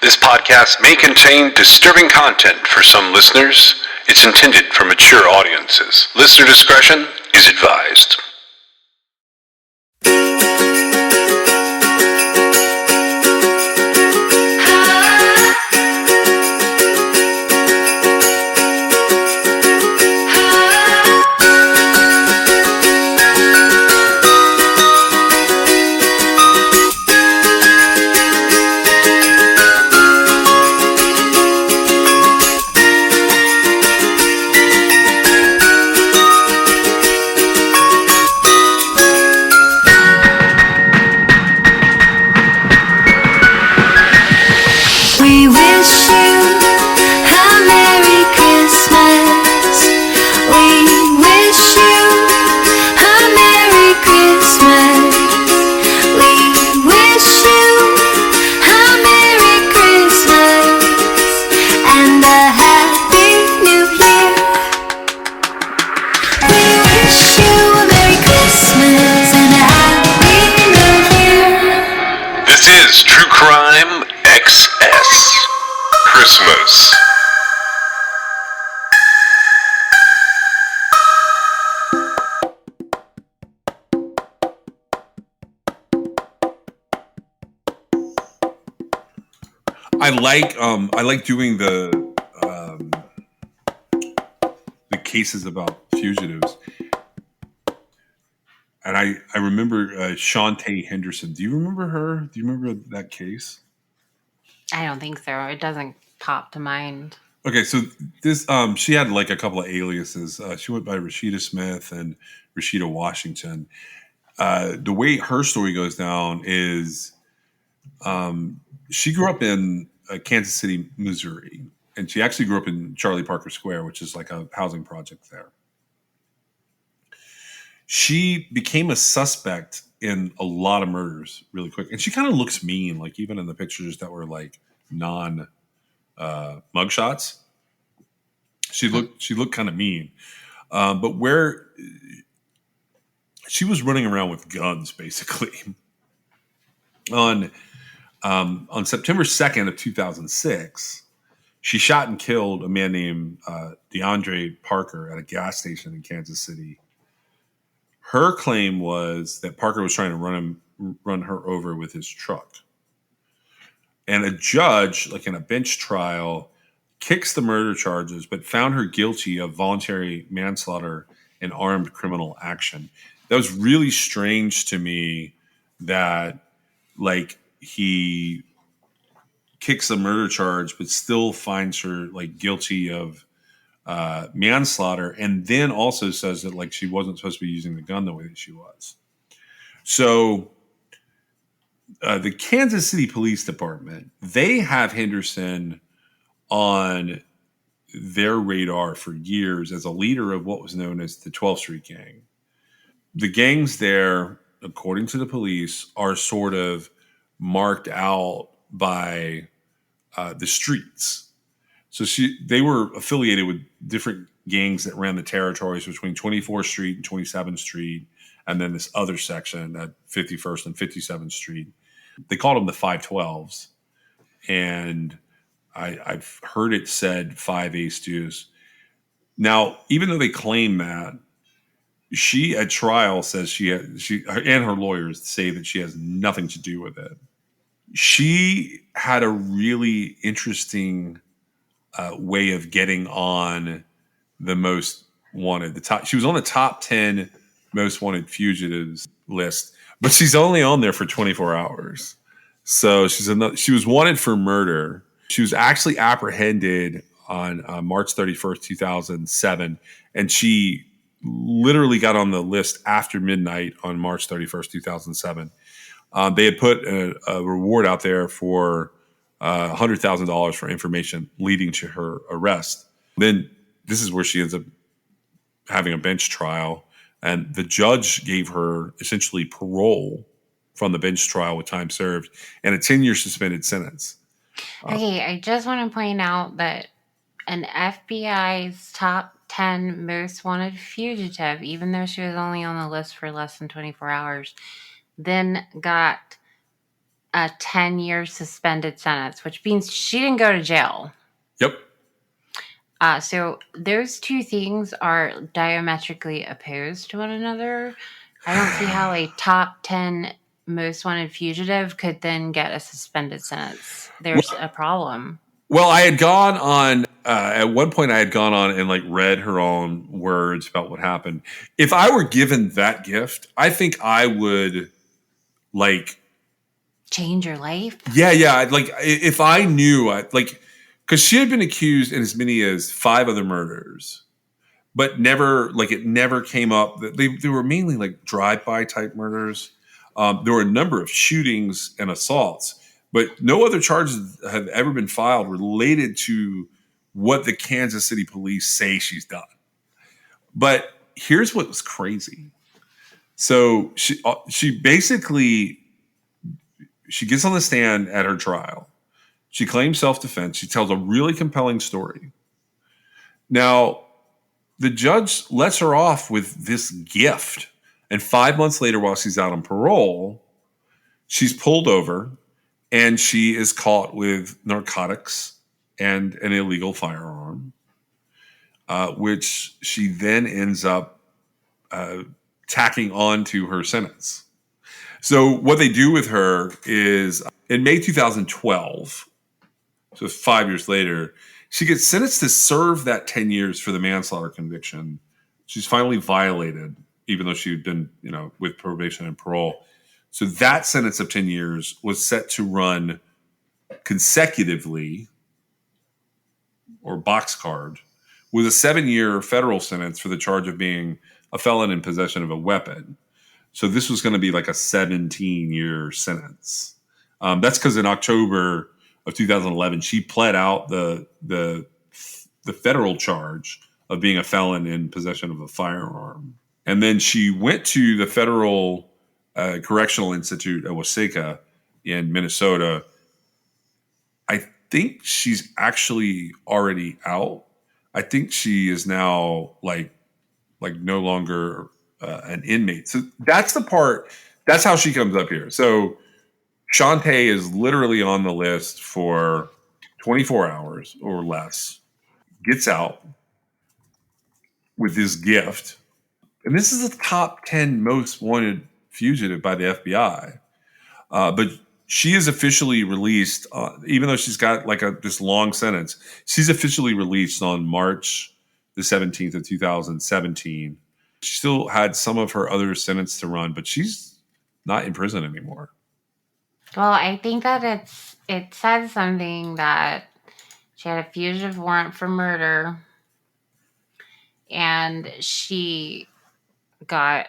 This podcast may contain disturbing content for some listeners. It's intended for mature audiences. Listener discretion is advised. We wish you a Merry Christmas. We wish you a Merry Christmas. We wish you a Merry Christmas and a Happy New Year. We wish you a Merry Christmas and a Happy New Year. This is True Crime XS Christmas. I like doing the cases about fugitives, and I remember Shantae Henderson. Do you remember her? Do you remember that case? I don't think so. It doesn't pop to mind. Okay, so this she had like a couple of aliases. She went by Rashida Smith and Rashida Washington. The way her story goes down is she grew up in Kansas City, Missouri, and she actually grew up in Charlie Parker Square, which is like a housing project there. She became a suspect in a lot of murders really quick, and she kind of looks mean, like even in the pictures that were like non mugshots. She looked kind of mean, but where she was running around with guns, basically. On September 2nd of 2006, she shot and killed a man named DeAndre Parker at a gas station in Kansas City. Her claim was that Parker was trying to run her over with his truck. And a judge, like in a bench trial, kicks the murder charges, but found her guilty of voluntary manslaughter and armed criminal action. That was really strange to me that, like, he kicks the murder charge, but still finds her like guilty of manslaughter, and then also says that like she wasn't supposed to be using the gun the way that she was. So the Kansas City Police Department, they have Henderson on their radar for years as a leader of what was known as the 12th Street Gang. The gangs there, according to the police, are sort of marked out by the streets. So they were affiliated with different gangs that ran the territories between 24th Street and 27th Street, and then this other section at 51st and 57th Street. They called them the 512s, and I've heard it said 5 Ace Deuce. Now, even though they claim that, she at trial says she and her lawyers say that she has nothing to do with it. She had a really interesting way of getting on the most wanted. She was on the top 10 most wanted fugitives list, but she's only on there for 24 hours. So she was wanted for murder. She was actually apprehended on March 31st, 2007, and she literally got on the list after midnight on March 31st, 2007. They had put a reward out there for $100,000 for information leading to her arrest. Then this is where she ends up having a bench trial, and the judge gave her essentially parole from the bench trial with time served and a 10-year suspended sentence. Okay, I just want to point out that an FBI's top 10 most wanted fugitive, even though she was only on the list for less than 24 hours, then got a 10-year suspended sentence, which means she didn't go to jail. Yep. So those two things are diametrically opposed to one another. I don't see how a top 10 most wanted fugitive could then get a suspended sentence. There's a problem. Well, I had gone on at one point. I had gone on and like read her own words about what happened. If I were given that gift, I think I would like Change your life? yeah. Like if I knew, like because she had been accused in as many as 5 other murders, but never like it never came up. They were mainly like drive-by type murders. There were a number of shootings and assaults, but no other charges have ever been filed related to what the Kansas City police say she's done. But here's what was crazy. So she basically she gets on the stand at her trial. She claims self-defense. She tells a really compelling story. Now, the judge lets her off with this gift. And 5 months later, while she's out on parole, she's pulled over and she is caught with narcotics and an illegal firearm, which she then ends up tacking on to her sentence. So what they do with her is in May 2012, so 5 years later, she gets sentenced to serve that 10 years for the manslaughter conviction. She's finally violated, even though she had been, with probation and parole. So that sentence of 10 years was set to run consecutively, or boxcard, with a 7-year federal sentence for the charge of being a felon in possession of a weapon. So this was going to be like a 17-year sentence. That's because in October of 2011, she pled out the federal charge of being a felon in possession of a firearm. And then she went to the Federal Correctional Institute at Waseca in Minnesota. I think she's actually already out. I think she is now like no longer an inmate. So that's the part. That's how she comes up here. So Shantae is literally on the list for 24 hours or less. Gets out with this gift. And this is the top 10 most wanted fugitive by the FBI. But she is officially released, even though she's got like this long sentence. She's officially released on March the 17th of 2017. She still had some of her other sentence to run, but she's not in prison anymore. Well, I think that it says something that she had a fugitive warrant for murder, and she got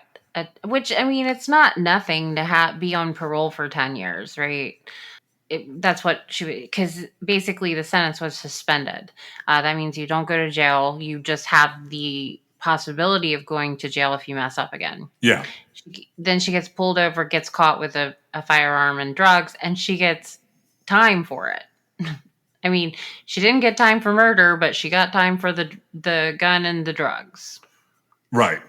which, I mean, it's not nothing to be on parole for 10 years, right? That's what because basically the sentence was suspended. That means you don't go to jail. You just have the possibility of going to jail if you mess up again. Yeah. Then she gets pulled over, gets caught with a firearm and drugs, and she gets time for it. I mean, she didn't get time for murder, but she got time for the gun and the drugs. Right.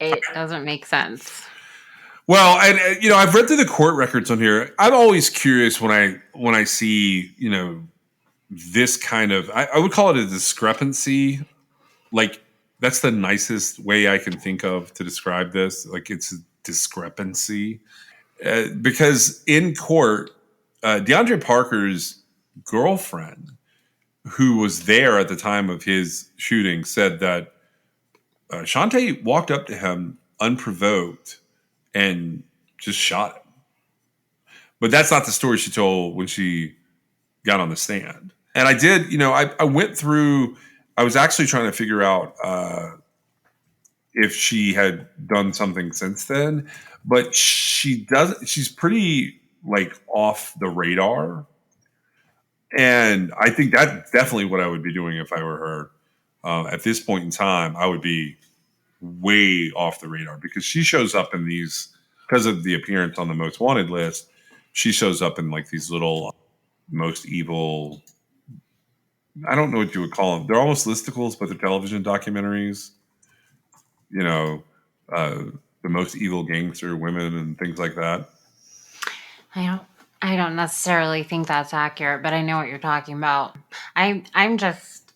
It doesn't make sense. Well, and I've read through the court records on here. I'm always curious when I see, this kind of, I would call it a discrepancy. Like, that's the nicest way I can think of to describe this. Like, it's a discrepancy. Because in court, DeAndre Parker's girlfriend, who was there at the time of his shooting, said that Shantae walked up to him unprovoked and just shot him. But that's not the story she told when she got on the stand. And I did, I went through, I was actually trying to figure out if she had done something since then, but she's pretty like off the radar. And I think that's definitely what I would be doing if I were her. At this point in time, I would be way off the radar because she shows up in these, because of the appearance on the most wanted list, she shows up in like these little most evil, I don't know what you would call them. They're almost listicles, but they're television documentaries. The most evil gangster women and things like that. I don't I don't necessarily think that's accurate, but I know what you're talking about. I'm just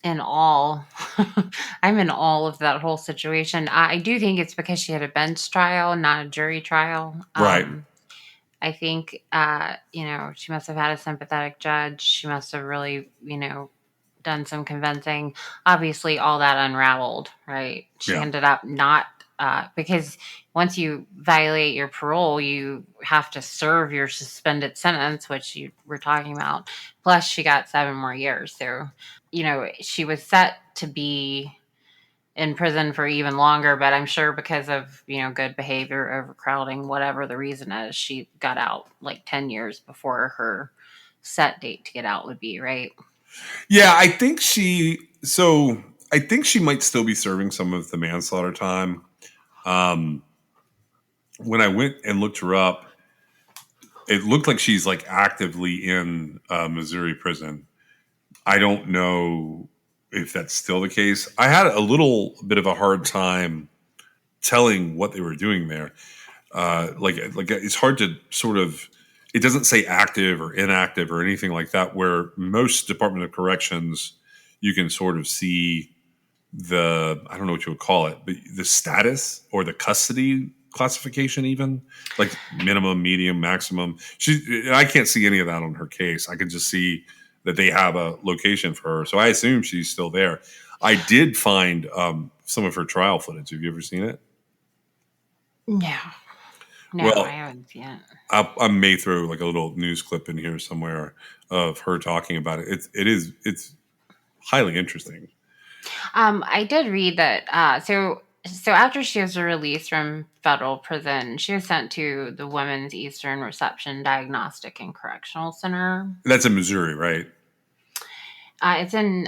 in awe. I'm in awe of that whole situation. I do think it's because she had a bench trial, not a jury trial. Right. I think, she must have had a sympathetic judge. She must have really, done some convincing. Obviously, all that unraveled, right? She Yeah. ended up not, because once you violate your parole, you have to serve your suspended sentence, which you were talking about. Plus, she got 7 more years. So, she was set to be in prison for even longer, but I'm sure because of, good behavior, overcrowding, whatever the reason is, she got out like 10 years before her set date to get out would be, right? Yeah, I think she might still be serving some of the manslaughter time. Um, when I went and looked her up, it looked like she's like actively in Missouri prison. I don't know if that's still the case. I had a little bit of a hard time telling what they were doing there. Like it's hard to sort of. It doesn't say active or inactive or anything like that. Where most Department of Corrections, you can sort of see I don't know what you would call it, but the status or the custody classification, even like minimum, medium, maximum. I can't see any of that on her case. I can just see that they have a location for her. So I assume she's still there. I did find some of her trial footage. Have you ever seen it? No, no, I Well, haven't yet. I may throw like a little news clip in here somewhere of her talking about it. It's highly interesting. I did read that. So after she was released from federal prison, she was sent to the Women's Eastern Reception Diagnostic and Correctional Center. That's in Missouri, right? It's in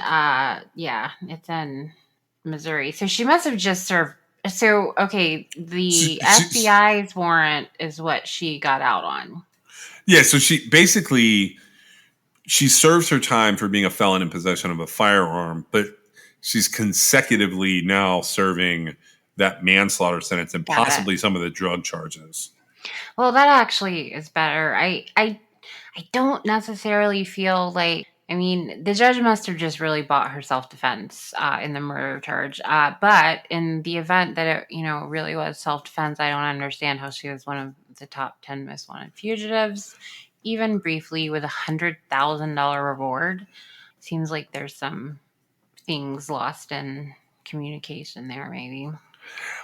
Missouri. So she must have just served. So okay, the She, FBI's warrant is what she got out on. yeah, so she serves her time for being a felon in possession of a firearm, but she's consecutively now serving that manslaughter sentence and Got it. possibly some of the drug charges. Well, that actually is better. I don't necessarily feel like. I mean, the judge must have just really bought her self defense in the murder charge. But in the event that it, really was self defense, I don't understand how she was one of the top 10 most wanted fugitives, even briefly with $100,000 reward. Seems like there's some things lost in communication there, maybe.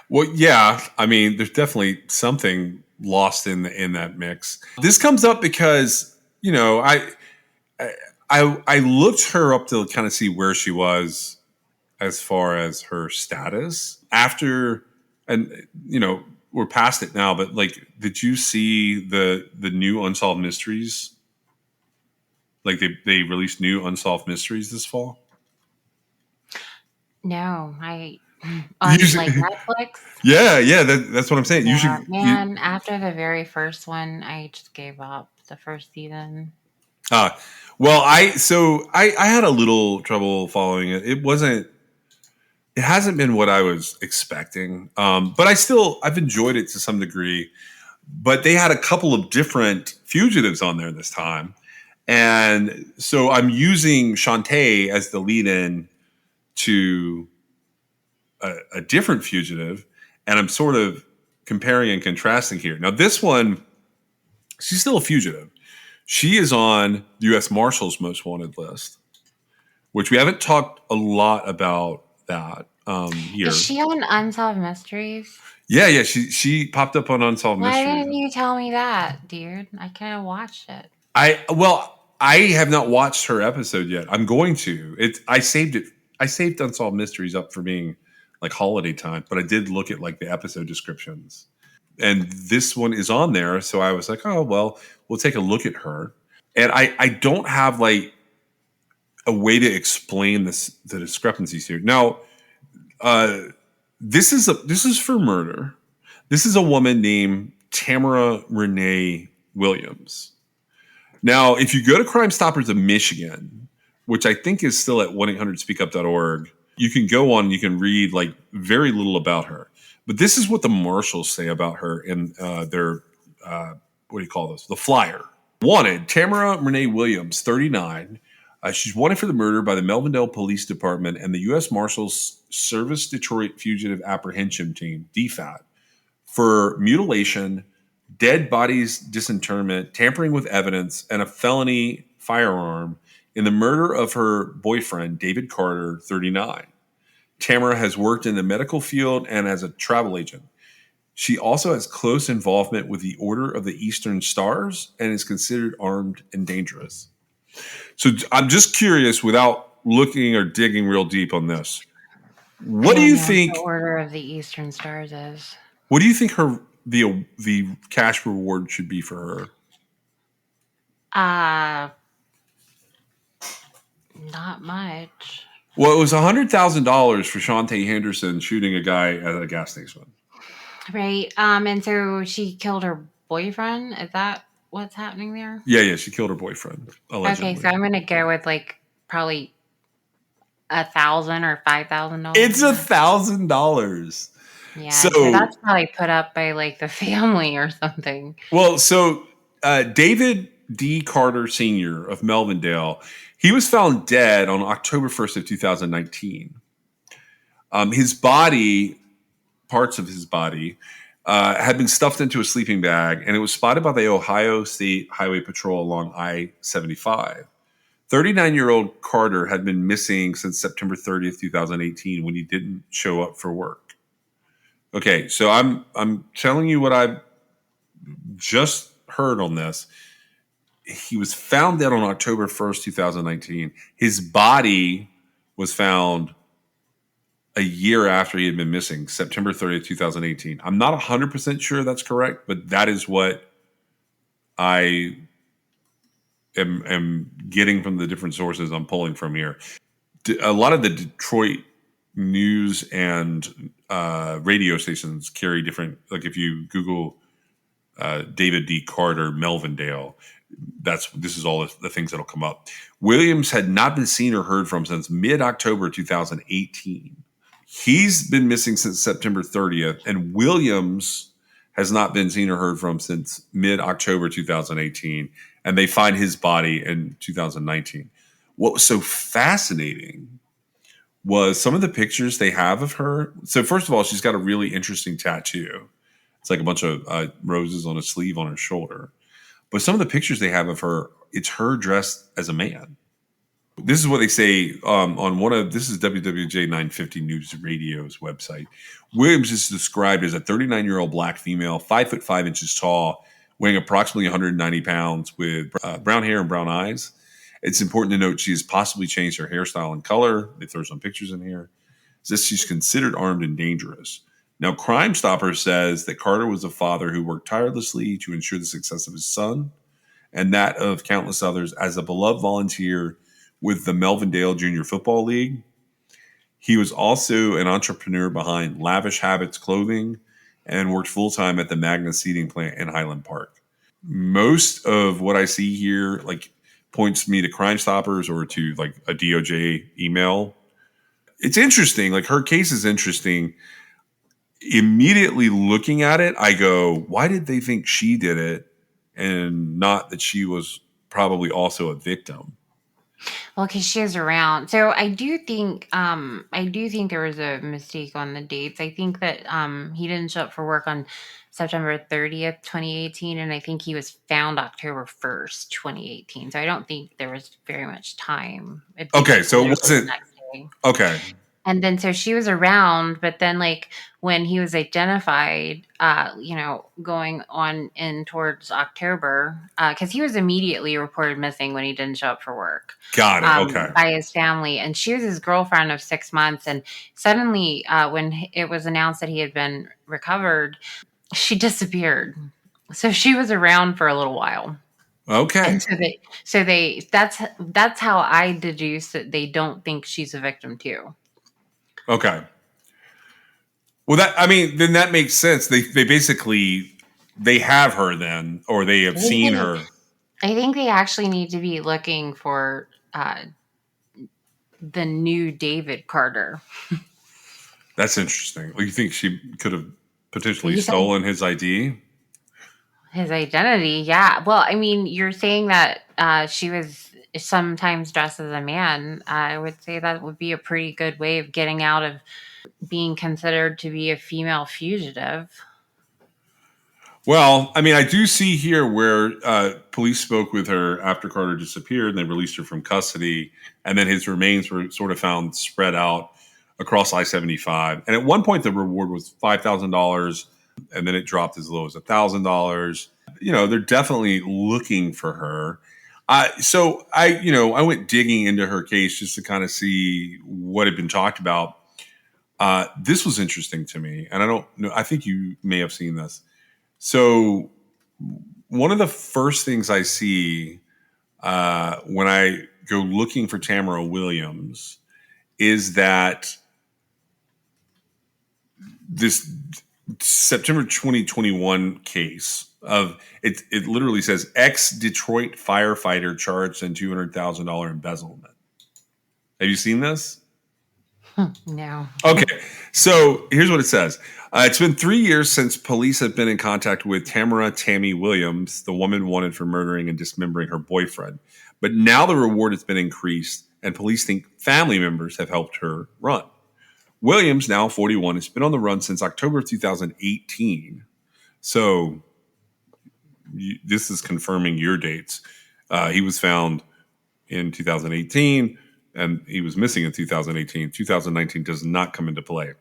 Well, yeah, I mean, there's definitely something lost in that mix. This comes up because I looked her up to kind of see where she was as far as her status after, and we're past it now. But like, did you see the new Unsolved Mysteries? Like they released new Unsolved Mysteries this fall. No, I You on like should, Netflix. yeah. That's what I'm saying. You Yeah, should. man, after the very first one, I just gave up the first season. Uh, well, I had a little trouble following it. It wasn't. It hasn't been what I was expecting, but I've enjoyed it to some degree. But they had a couple of different fugitives on there this time, and so I'm using Shantae as the lead-in to a different fugitive, and I'm sort of comparing and contrasting here. Now, this one, she's still a fugitive. She is on the U.S. Marshals Most Wanted list, which we haven't talked a lot about that here. Is she on Unsolved Mysteries? Yeah. She popped up on Unsolved Why Mysteries. didn't you tell me that, dude? I could have watched it. I have not watched her episode yet. I'm going to. I saved it. I saved Unsolved Mysteries up for being like holiday time, but I did look at like the episode descriptions. And this one is on there, so I was like, oh well, we'll take a look at her. And I don't have like a way to explain the discrepancies here. Now, uh, this is for murder. This is a woman named Tamara Renee Williams. Now, if you go to Crime Stoppers of Michigan, which I think is still at 1-800-SPEAKUP.org, you can go on and you can read like very little about her. But this is what the marshals say about her in their what do you call this? The flyer. Wanted, Tamara Renee Williams, 39. She's wanted for the murder by the Melvindale Police Department and the U.S. Marshals Service Detroit Fugitive Apprehension Team, DFAT, for mutilation, dead bodies disinterment, tampering with evidence, and a felony firearm in the murder of her boyfriend, David Carter, 39. Tamara has worked in the medical field and as a travel agent. She also has close involvement with the Order of the Eastern Stars and is considered armed and dangerous. So I'm just curious, without looking or digging real deep on this, what do you think? The Order of the Eastern Stars is? What do you think the cash reward should be for her? Not much. Well, it was $100,000 for Shantae Henderson shooting a guy at a gas station. Right. And so she killed her boyfriend. Is that what's happening there? Yeah, she killed her boyfriend. Allegedly. Okay, so I'm gonna go with like probably $1,000 or $5,000. It's $1,000. Yeah, so that's probably put up by like the family or something. Well, so David D. Carter Sr. of Melvindale, he was found dead on October 1st of 2019. His body, parts of his body, had been stuffed into a sleeping bag, and it was spotted by the Ohio State Highway Patrol along I-75. 39-year-old Carter had been missing since September 30th, 2018, when he didn't show up for work. Okay, so I'm telling you what I just heard on this. He was found dead on October 1st, 2019. His body was found a year after he had been missing, September 30th, 2018. I'm not 100% sure that's correct, but that is what I am getting from the different sources I'm pulling from here. A lot of the Detroit news and radio stations carry different, like if you Google David D. Carter, Melvindale, this is all the things that'll come up. Williams had not been seen or heard from since mid-October 2018. He's been missing since September 30th, and Williams has not been seen or heard from since mid-October 2018, and they find his body in 2019. What was so fascinating was some of the pictures they have of her. So first of all, she's got a really interesting tattoo. It's like a bunch of roses on a sleeve on her shoulder. But some of the pictures they have of her, it's her dressed as a man. This is what they say on this is WWJ 950 News Radio's website. Williams is described as a 39-year-old black female, 5'5" tall, weighing approximately 190 pounds, with brown hair and brown eyes. It's important to note she has possibly changed her hairstyle and color. They throw some pictures in here. It says she's considered armed and dangerous. Now, Crime Stopper says that Carter was a father who worked tirelessly to ensure the success of his son and that of countless others as a beloved volunteer with the Melvindale Junior Football League. He was also an entrepreneur behind Lavish Habits Clothing and worked full-time at the Magna Seating Plant in Highland Park. Most of what I see here points me to Crime Stoppers or to a DOJ email. It's interesting. Her case is interesting. Immediately looking at it, I go, why did they think she did it and not that she was probably also a victim? Well, because she was around. So I do think there was a mistake on the dates. I think that he didn't show up for work on September 30th, 2018, and I think he was found October 1st, 2018. So I don't think there was very much time. Okay, so it wasn't. Okay. And then so she was around, but then when he was identified, going on in towards October, because he was immediately reported missing when he didn't show up for work. Got it. Okay. By his family. And she was his girlfriend of 6 months. And suddenly, when it was announced that he had been recovered, she disappeared. So she was around for a little while. Okay. And that's how I deduce that they don't think she's a victim too. Okay. Well, then that makes sense. They basically have her then, or they have seen her. I think they actually need to be looking for the new David Carter. That's interesting. You think she could have potentially stolen his ID? His identity, yeah. Well, I mean, you're saying that she was sometimes dressed as a man. I would say that would be a pretty good way of getting out of being considered to be a female fugitive. Well, I mean, I do see here where police spoke with her after Carter disappeared and they released her from custody. And then his remains were sort of found spread out across I 75. And at one point, the reward was $5,000. And then it dropped as low as $1,000. You know, they're definitely looking for her. I went digging into her case just to kind of see what had been talked about. This was interesting to me. And I don't know, I think you may have seen this. So, one of the first things I see when I go looking for Tamara Williams is that this September 2021 case of it literally says ex Detroit firefighter charged in $200,000 embezzlement. Have you seen this? No. Okay, so here's what it says. It's been 3 years since police have been in contact with Tammy Williams, the woman wanted for murdering and dismembering her boyfriend. But now the reward has been increased, and police think family members have helped her run. Williams, now 41, has been on the run since October of 2018. So this is confirming your dates. He was found in 2018, and he was missing in 2018. 2019 does not come into play.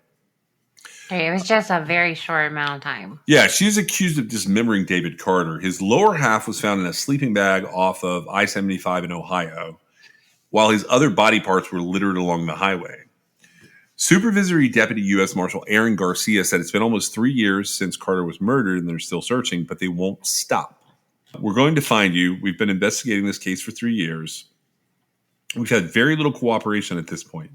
It was just a very short amount of time. Yeah, she's accused of dismembering David Carter. His lower half was found in a sleeping bag off of I-75 in Ohio, while his other body parts were littered along the highway. Supervisory Deputy U.S. Marshal Aaron Garcia said it's been almost 3 years since Carter was murdered and they're still searching, but they won't stop. We're going to find you. We've been investigating this case for 3 years. We've had very little cooperation at this point,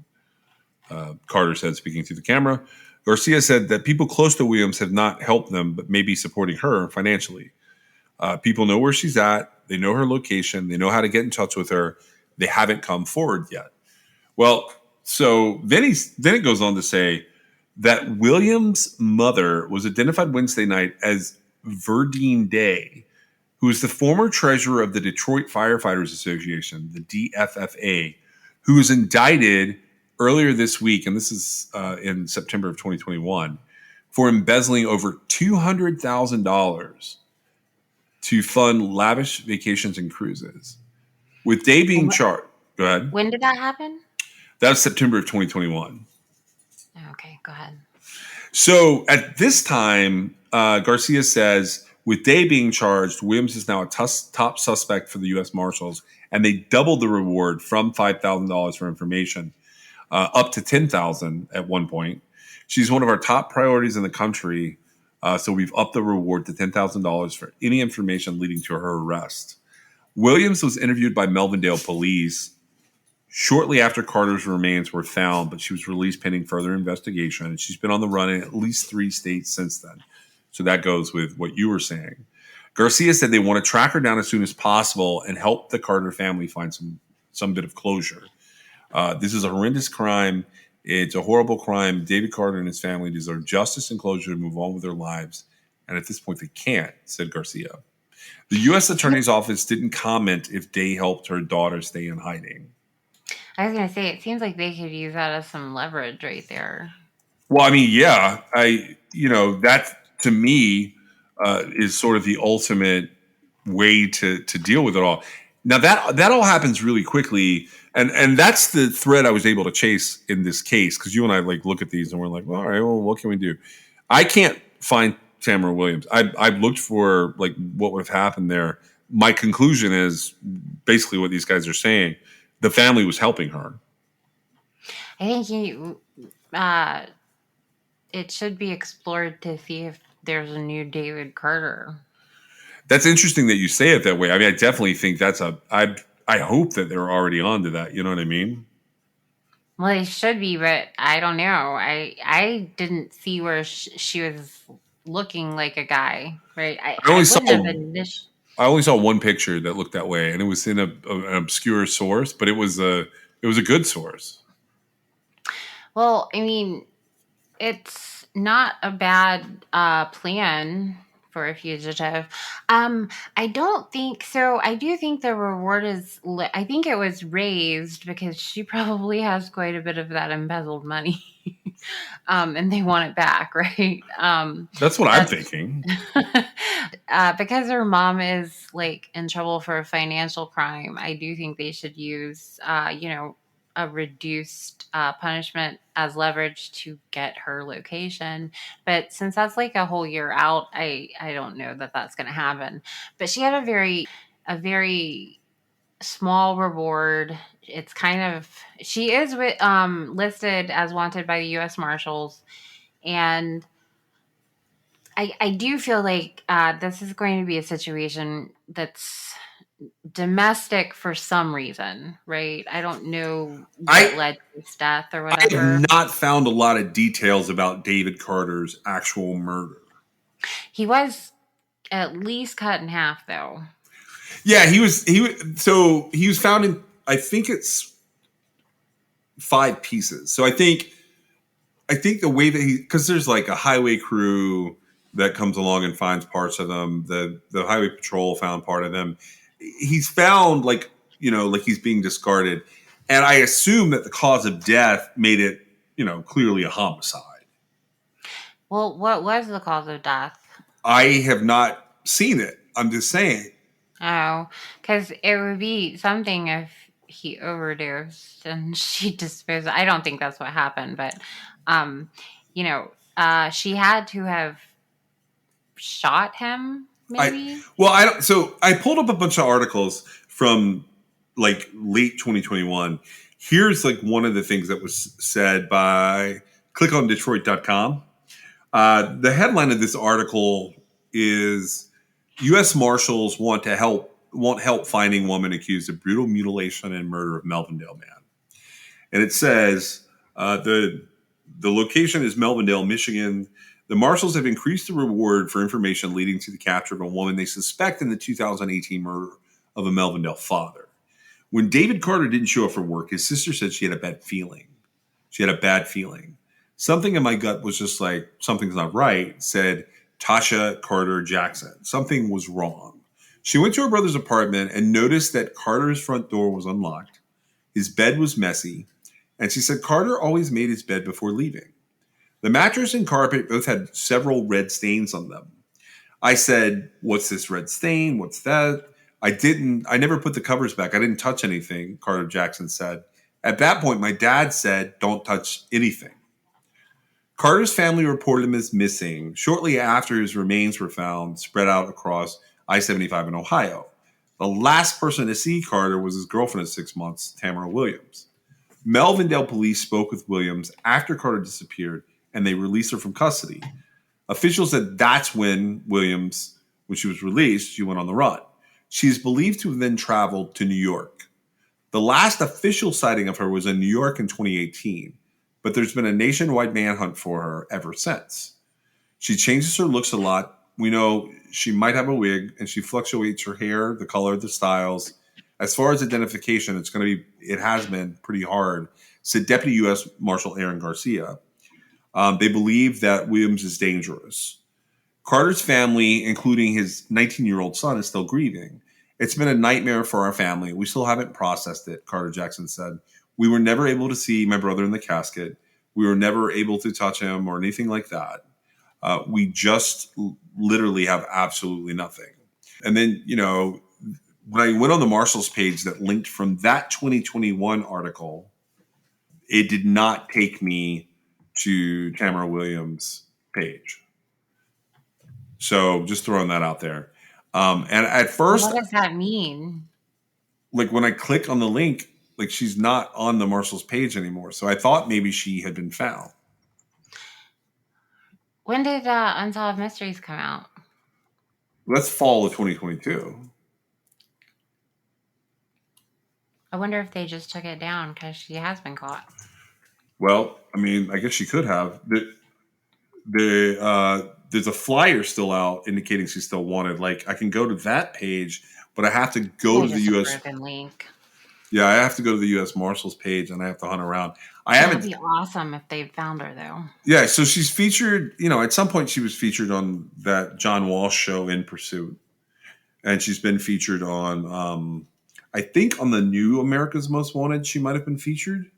Carter said, speaking to the camera. Garcia said that people close to Williams have not helped them, but may be supporting her financially. People know where she's at. They know her location. They know how to get in touch with her. They haven't come forward yet. Well, so then it goes on to say that Williams' mother was identified Wednesday night as Verdine Day, who is the former treasurer of the Detroit Firefighters Association, the DFFA, who was indicted earlier this week, and this is in September of 2021, for embezzling over $200,000 to fund lavish vacations and cruises. With Day being charged, go ahead. When did that happen? That was September of 2021. Okay, go ahead. So at this time, Garcia says, with Day being charged, Williams is now a top suspect for the U.S. Marshals, and they doubled the reward from $5,000 for information up to $10,000 at one point. She's one of our top priorities in the country, so we've upped the reward to $10,000 for any information leading to her arrest. Williams was interviewed by Melvindale police shortly after Carter's remains were found, but she was released pending further investigation, and she's been on the run in at least 3 states since then. So that goes with what you were saying. Garcia said they want to track her down as soon as possible and help the Carter family find some bit of closure. This is a horrendous crime. It's a horrible crime. David Carter and his family deserve justice and closure to move on with their lives. And at this point, they can't, said Garcia. The U.S. Attorney's Office didn't comment if Day helped her daughter stay in hiding. I was going to say, it seems like they could use that as some leverage right there. Well, I mean, yeah, that to me is sort of the ultimate way to deal with it all. Now that all happens really quickly, and that's the thread I was able to chase in this case, because you and I look at these and we're like, well, all right, well, what can we do? I can't find Tamara Williams. I've looked for what would have happened there. My conclusion is basically what these guys are saying. The family was helping her. I think it should be explored to see if there's a new David Carter. That's interesting that you say it that way. I mean, I definitely think I hope that they're already on to that. You know what I mean? Well, they should be, but I don't know. I didn't see where she was looking like a guy, right? I only saw one picture that looked that way, and it was in an obscure source, but it was a good source. Well, I mean, it's not a bad plan for a fugitive. I don't think so. I do think the reward is. I think it was raised because she probably has quite a bit of that embezzled money, and they want it back, right? That's what I'm That's thinking. because her mom is like in trouble for a financial crime. I do think they should use, a reduced punishment as leverage to get her location. But since that's like a whole year out, I don't know that that's going to happen. But she had a very small reward. It's kind of she is listed as wanted by the U.S. Marshals, and I do feel like this is going to be a situation that's domestic for some reason, right? I don't know what I led to his death or I whatever. have not found a lot of details about David Carter's actual murder. He was at least cut in half, though. Yeah, he was found in, I think it's 5 pieces. So I think the way that because there's like a highway crew that comes along and finds parts of them. The highway patrol found part of them. He's found like he's being discarded, and I assume that the cause of death made it clearly a homicide. Well, what was the cause of death? I have not seen it. I'm just saying. Oh, because it would be something if he overdosed and she disposed. I don't think that's what happened, but um, she had to have shot him, I maybe. well, I don't. So I pulled up a bunch of articles from like late 2021. Here's like one of the things that was said by clickondetroit.com. The headline of this article is U.S. Marshals want help finding woman accused of brutal mutilation and murder of Melvindale man. And it says the location is Melvindale, Michigan. The marshals have increased the reward for information leading to the capture of a woman they suspect in the 2018 murder of a Melvindale father. When David Carter didn't show up for work, his sister said she had a bad feeling. She had a bad feeling. Something in my gut was just like, something's not right, said Tasha Carter Jackson. Something was wrong. She went to her brother's apartment and noticed that Carter's front door was unlocked. His bed was messy. And she said Carter always made his bed before leaving. The mattress and carpet both had several red stains on them. I said, "What's this red stain? What's that?" I never put the covers back. I didn't touch anything, Carter Jackson said. At that point, my dad said, "Don't touch anything." Carter's family reported him as missing shortly after his remains were found spread out across I-75 in Ohio. The last person to see Carter was his girlfriend of 6 months, Tamara Williams. Melvindale police spoke with Williams after Carter disappeared, and they released her from custody. Officials said that's when she was released, she went on the run. She is believed to have then traveled to New York. The last official sighting of her was in New York in 2018, but there's been a nationwide manhunt for her ever since. She changes her looks a lot. We know she might have a wig, and she fluctuates her hair, the color, the styles. As far as identification, it has been pretty hard, said Deputy U.S. Marshal Aaron Garcia. They believe that Williams is dangerous. Carter's family, including his 19-year-old son, is still grieving. It's been a nightmare for our family. We still haven't processed it, Carter Jackson said. We were never able to see my brother in the casket. We were never able to touch him or anything like that. We just literally have absolutely nothing. And then, when I went on the Marshals page that linked from that 2021 article, it did not take me to Tamara Williams' page. So just throwing that out there. And at first, What does that mean? like when I click on the link, like she's not on the Marshals page anymore. So I thought maybe she had been found. When did Unsolved Mysteries come out? That's fall of 2022. I wonder if they just took it down because she has been caught. Well, I mean, I guess she could have. There's a flyer still out indicating she's still wanted. Like I can go to that page, but I have to go to the U.S. Broken link. Yeah, I have to go to the U.S. Marshals page and I have to hunt around. I That'd haven't. be awesome if they found her, though. Yeah, so she's featured. At some point she was featured on that John Walsh show, In Pursuit, and she's been featured on. I think on the new America's Most Wanted, she might have been featured.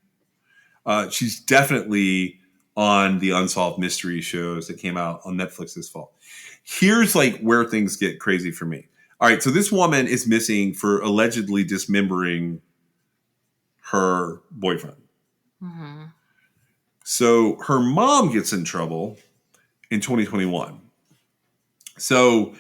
She's definitely on the Unsolved Mystery shows that came out on Netflix this fall. Here's like where things get crazy for me. All right, so this woman is missing for allegedly dismembering her boyfriend. Mm-hmm. So her mom gets in trouble in 2021. So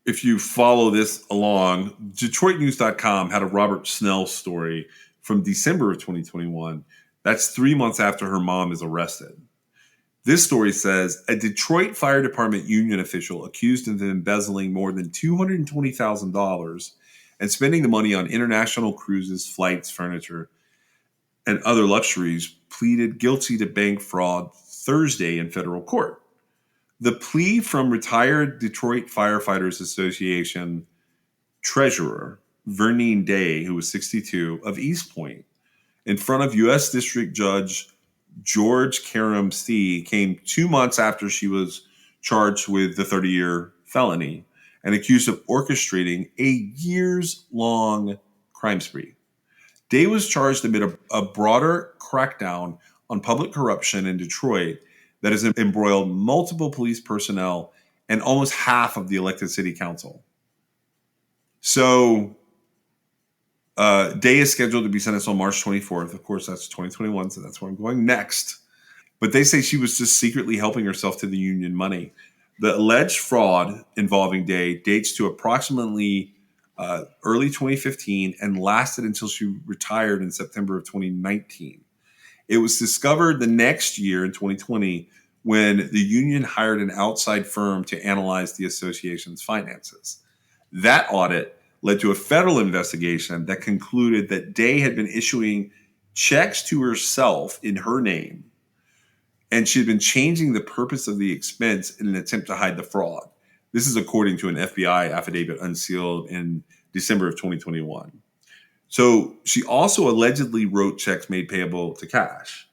if you follow this along, DetroitNews.com had a Robert Snell story from December of 2021. That's 3 months after her mom is arrested. This story says a Detroit Fire Department union official accused of embezzling more than $220,000 and spending the money on international cruises, flights, furniture, and other luxuries pleaded guilty to bank fraud Thursday in federal court. The plea from retired Detroit Firefighters Association treasurer Vernine Day, who was 62, of East Point, in front of U.S. District Judge George Karam C., came 2 months after she was charged with the 30-year felony and accused of orchestrating a years-long crime spree. Day was charged amid a broader crackdown on public corruption in Detroit that has embroiled multiple police personnel and almost half of the elected city council. So Day is scheduled to be sentenced on March 24th. Of course, that's 2021, so that's where I'm going next. But they say she was just secretly helping herself to the union money. The alleged fraud involving Day dates to approximately early 2015 and lasted until she retired in September of 2019. It was discovered the next year in 2020 when the union hired an outside firm to analyze the association's finances. That audit led to a federal investigation that concluded that Day had been issuing checks to herself in her name, and she had been changing the purpose of the expense in an attempt to hide the fraud. This is according to an FBI affidavit unsealed in December of 2021. So she also allegedly wrote checks made payable to cash.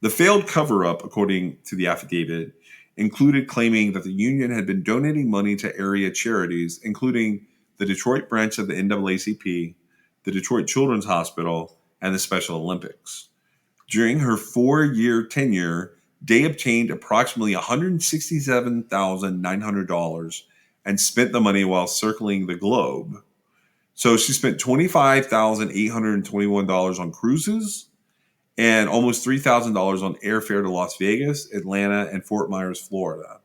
The failed cover-up, according to the affidavit, included claiming that the union had been donating money to area charities, including the Detroit branch of the NAACP, the Detroit Children's Hospital, and the Special Olympics. During her 4-year tenure, Day obtained approximately $167,900 and spent the money while circling the globe. So she spent $25,821 on cruises and almost $3,000 on airfare to Las Vegas, Atlanta, and Fort Myers, Florida.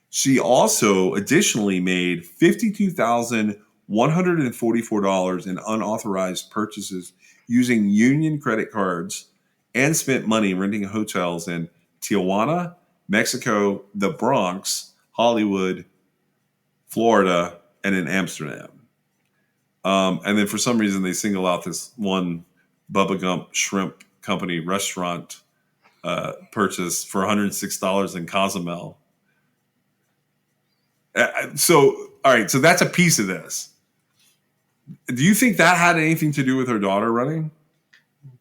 She also additionally made $52,144 in unauthorized purchases using union credit cards and spent money renting hotels in Tijuana, Mexico, the Bronx, Hollywood, Florida, and in Amsterdam. And then for some reason, they single out this one Bubba Gump Shrimp Company restaurant purchase for $106 in Cozumel. So, all right, so that's a piece of this. Do you think that had anything to do with her daughter running?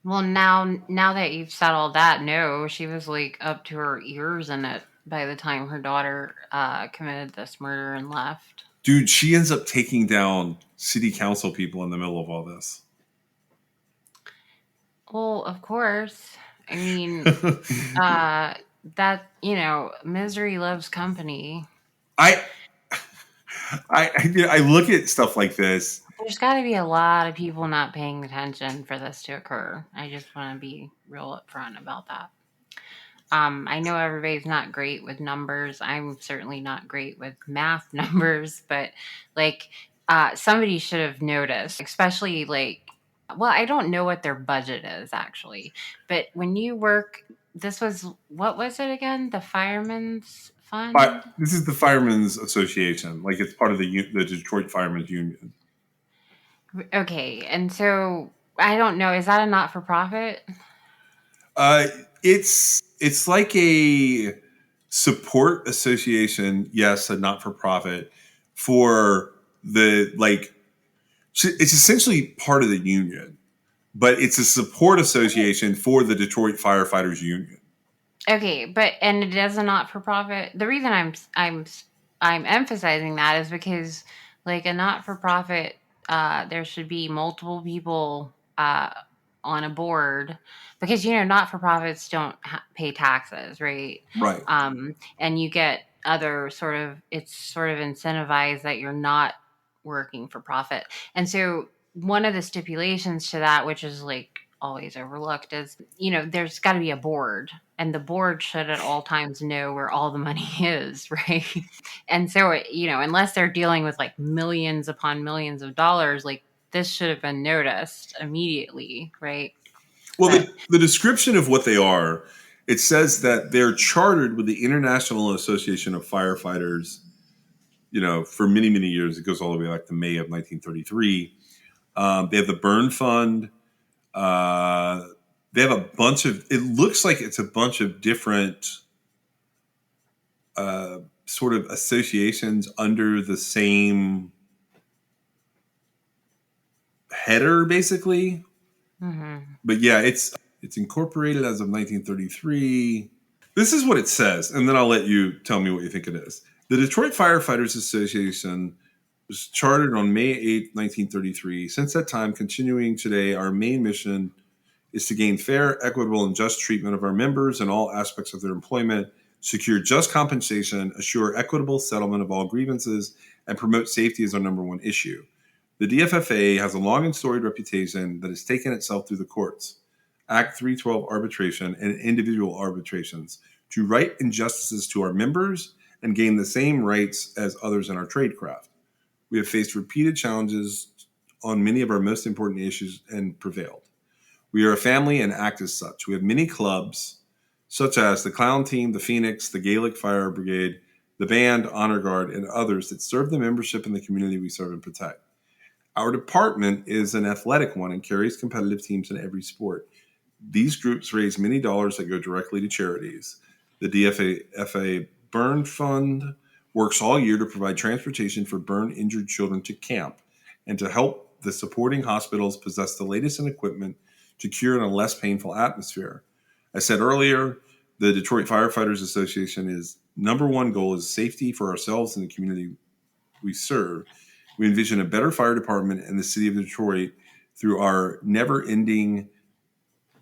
Well, now that you've said all that, no, she was like up to her ears in it by the time her daughter committed this murder and left. Dude, she ends up taking down city council people in the middle of all this. Well, of course. I mean, that, misery loves company. I look at stuff like this. There's got to be a lot of people not paying attention for this to occur. I just want to be real upfront about that. I know everybody's not great with numbers. I'm certainly not great with math numbers, but somebody should have noticed, especially well, I don't know what their budget is actually, but when you work, what was it again? The Fireman's Fund? This is the Firemen's Association. Like it's part of the Detroit Firemen's Union. Okay, and so I don't know. Is that a not-for-profit? It's like a support association, yes, a not-for-profit for the it's essentially part of the union. but it's a support association for the Detroit Firefighters Union. Okay, but and it is a not for profit. The reason I'm emphasizing that is because like a not for profit, there should be multiple people on a board because not for profits don't pay taxes, right? Right. And you get other it's sort of incentivized that you're not working for profit, and so one of the stipulations to that, which is like always overlooked, is there's got to be a board, and the board should at all times know where all the money is, right? And so unless they're dealing with like millions upon millions of dollars, like this should have been noticed immediately, right? Well, But the description of what they are, it says that they're chartered with the International Association of Firefighters, for many, many years. It goes all the way back to May of 1933. They have the Burn Fund. They have a bunch of, it looks like it's a bunch of different sort of associations under the same header, basically. But yeah, it's incorporated as of 1933. This is what it says, and then I'll let you tell me what you think it is. The Detroit Firefighters Association was chartered on May 8, 1933. Since that time, continuing today, our main mission is to gain fair, equitable, and just treatment of our members in all aspects of their employment, secure just compensation, assure equitable settlement of all grievances, and promote safety as our number one issue. The DFFA has a long and storied reputation that has taken itself through the courts, Act 312 arbitration, and individual arbitrations to right injustices to our members and gain the same rights as others in our trade craft. We have faced repeated challenges on many of our most important issues and prevailed. We are a family and act as such. We have many clubs, such as the Clown Team, the Phoenix, the Gaelic Fire Brigade, the Band, Honor Guard, and others that serve the membership in the community we serve and protect. Our department is an athletic one and carries competitive teams in every sport. These groups raise many dollars that go directly to charities. The DFFA Burn Fund works all year to provide transportation for burn-injured children to camp and to help the supporting hospitals possess the latest in equipment to cure in a less painful atmosphere. I said earlier, the Detroit Firefighters Association is number one goal is safety for ourselves and the community we serve. We envision a better fire department in the city of Detroit through our never-ending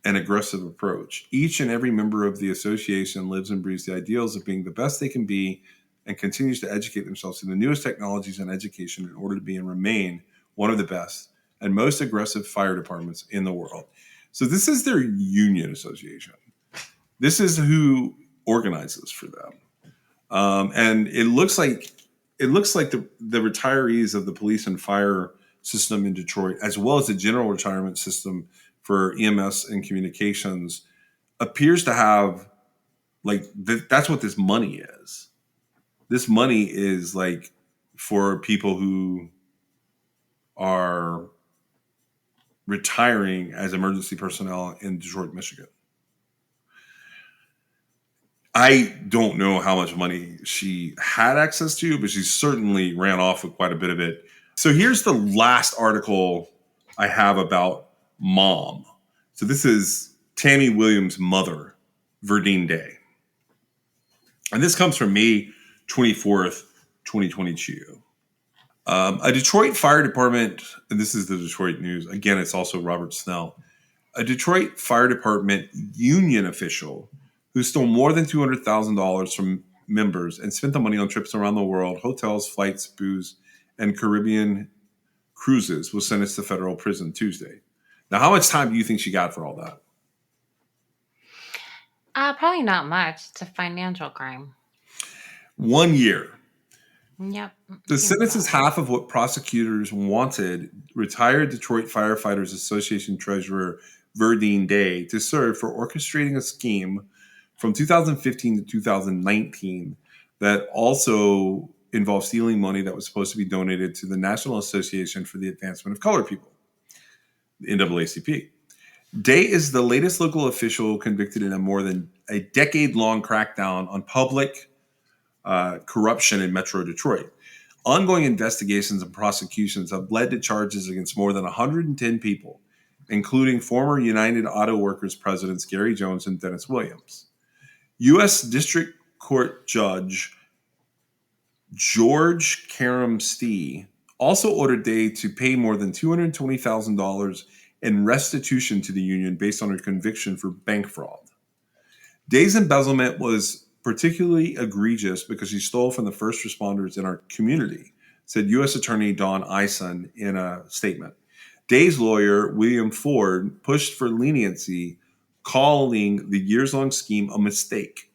and aggressive approach. Each and every member of the association lives and breathes the ideals of being the best they can be and continues to educate themselves in the newest technologies and education in order to be and remain one of the best and most aggressive fire departments in the world. So this is their union association. This is who organizes for them. And it looks like the retirees of the police and fire system in Detroit, as well as the general retirement system for EMS and communications, appears to have that's what this money is. This money is like for people who are retiring as emergency personnel in Detroit, Michigan. I don't know how much money she had access to, but she certainly ran off with quite a bit of it. So here's the last article I have about Mom. So this is Tammy Williams' mother, Verdine Day. And this comes from May 24th, 2022. A Detroit fire department, and this is the Detroit News. Again, it's also Robert Snell. A Detroit fire department union official who stole more than $200,000 from members and spent the money on trips around the world, hotels, flights, booze, and Caribbean cruises was sentenced to federal prison Tuesday. Now, how much time do you think she got for all that? Probably not much. It's a financial crime. 1 year. Yep. The sentence is half of what prosecutors wanted retired Detroit Firefighters Association treasurer Verdine Day to serve for orchestrating a scheme from 2015 to 2019 that also involved stealing money that was supposed to be donated to the National Association for the Advancement of Colored People, the NAACP. Day is the latest local official convicted in a more than a decade-long crackdown on public corruption in Metro Detroit. Ongoing investigations and prosecutions have led to charges against more than 110 people, including former United Auto Workers presidents Gary Jones and Dennis Williams. U.S. District Court Judge George Karamstee also ordered Day to pay more than $220,000 in restitution to the union based on her conviction for bank fraud. Day's embezzlement was particularly egregious because she stole from the first responders in our community, said U.S. Attorney Don Ison in a statement. Day's lawyer, William Ford, pushed for leniency, calling the years-long scheme a mistake.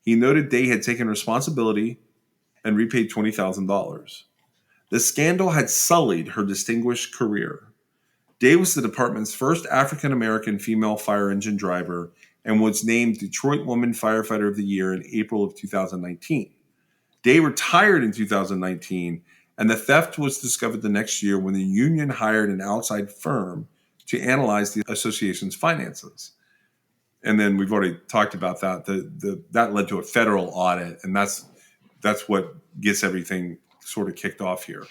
He noted Day had taken responsibility and repaid $20,000. The scandal had sullied her distinguished career. Day was the department's first African-American female fire engine driver and was named Detroit Woman Firefighter of the Year in April of 2019. Day retired in 2019, and the theft was discovered the next year when the union hired an outside firm to analyze the association's finances. And then we've already talked about that. That led to a federal audit, and that's what gets everything sort of kicked off here.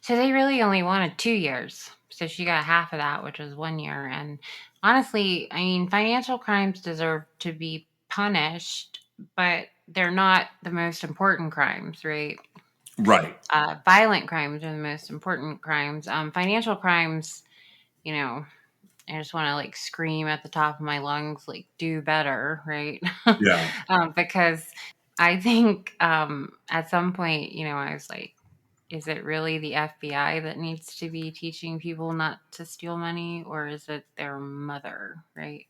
So they really only wanted 2 years. So she got half of that, which was 1 year. And honestly, I mean, financial crimes deserve to be punished, but they're not the most important crimes, right? Right. Violent crimes are the most important crimes. Financial crimes, you know, I just want to like scream at the top of my lungs, like, do better, right? Yeah. Because I think at some point, I was like, is it really the FBI that needs to be teaching people not to steal money, or is it their mother, right?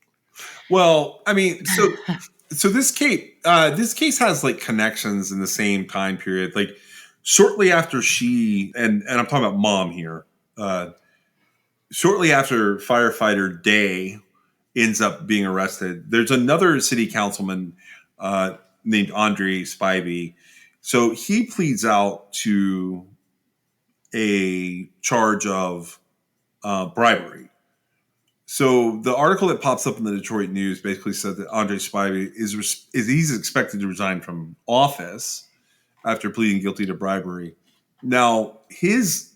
Well, I mean, so this case has like connections in the same time period. Like shortly after she and I'm talking about mom here. Shortly after firefighter Day ends up being arrested, there's another city councilman named Andre Spivey. So he pleads out to a charge of bribery. So the article that pops up in the Detroit News basically said that Andre Spivey he's expected to resign from office after pleading guilty to bribery. Now his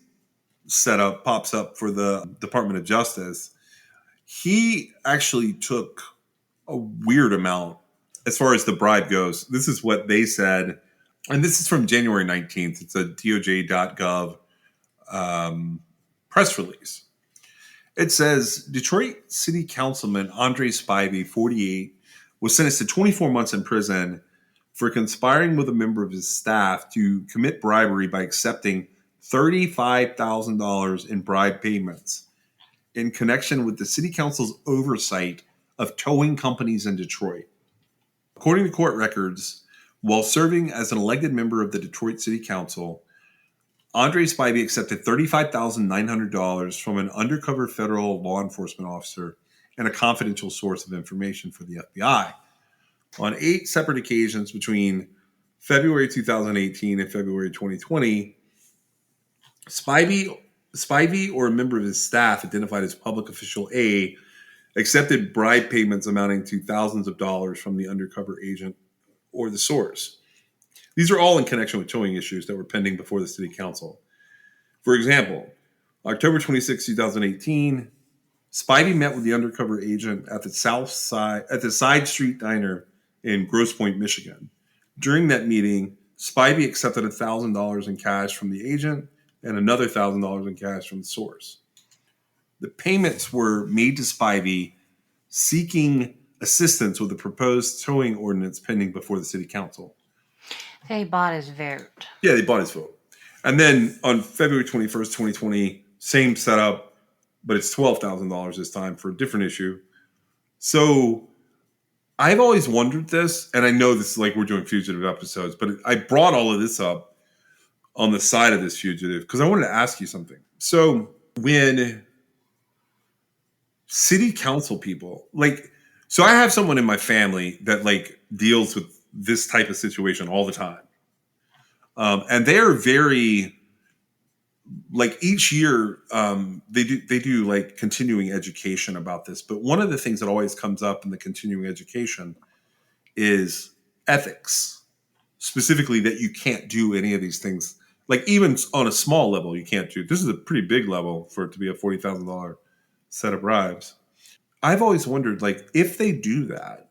setup pops up for the Department of Justice. He actually took a weird amount as far as the bribe goes. This is what they said, and this is from January 19th. It's a DOJ.gov press release. It says Detroit City Councilman Andre Spivey, 48, was sentenced to 24 months in prison for conspiring with a member of his staff to commit bribery by accepting $35,000 in bribe payments in connection with the city council's oversight of towing companies in Detroit. According to court records, while serving as an elected member of the Detroit City Council, Andre Spivey accepted $35,900 from an undercover federal law enforcement officer and a confidential source of information for the FBI. On 8 separate occasions between February 2018 and February 2020, Spivey or a member of his staff identified as public official A accepted bribe payments amounting to thousands of dollars from the undercover agent or the source. These are all in connection with towing issues that were pending before the city council. For example, October 26, 2018, Spivey met with the undercover agent at the Side Street Diner in Grosse Pointe, Michigan. During that meeting, Spivey accepted $1,000 in cash from the agent and another $1,000 in cash from the source. The payments were made to Spivey seeking assistance with the proposed towing ordinance pending before the city council. They bought his vote. Yeah, they bought his vote. And then on February 21st, 2020, same setup, but it's $12,000 this time for a different issue. So I've always wondered this, and I know this is like we're doing fugitive episodes, but I brought all of this up on the side of this fugitive because I wanted to ask you something. So when city council people, so I have someone in my family that deals with this type of situation all the time. And they're very, each year, they do continuing education about this. But one of the things that always comes up in the continuing education is ethics, specifically that you can't do any of these things. Even on a small level, you can't do. This is a pretty big level for it to be a $40,000 set of bribes. I've always wondered, like, if they do that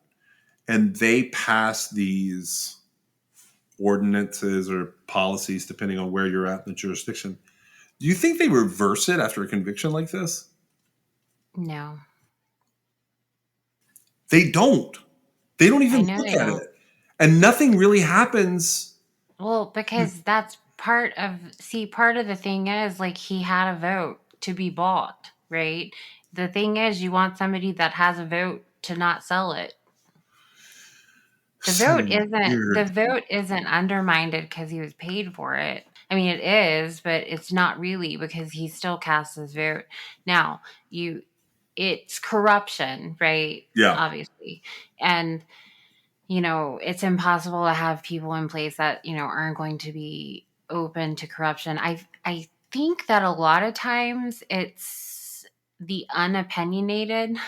and they pass these ordinances or policies, depending on where you're at in the jurisdiction, do you think they reverse it after a conviction like this? No, They don't. They don't I even know look they at don't. it. And nothing really happens. Well, because that's part of the thing is like he had a vote to be bought, right? The thing is you want somebody that has a vote to not sell it. So The weird. vote isn't undermined because he was paid for it. I mean, it is, but it's not really because he still casts his vote. Now, it's corruption, right? Yeah. Obviously. And it's impossible to have people in place that, aren't going to be open to corruption. I think that a lot of times it's the unopinionated.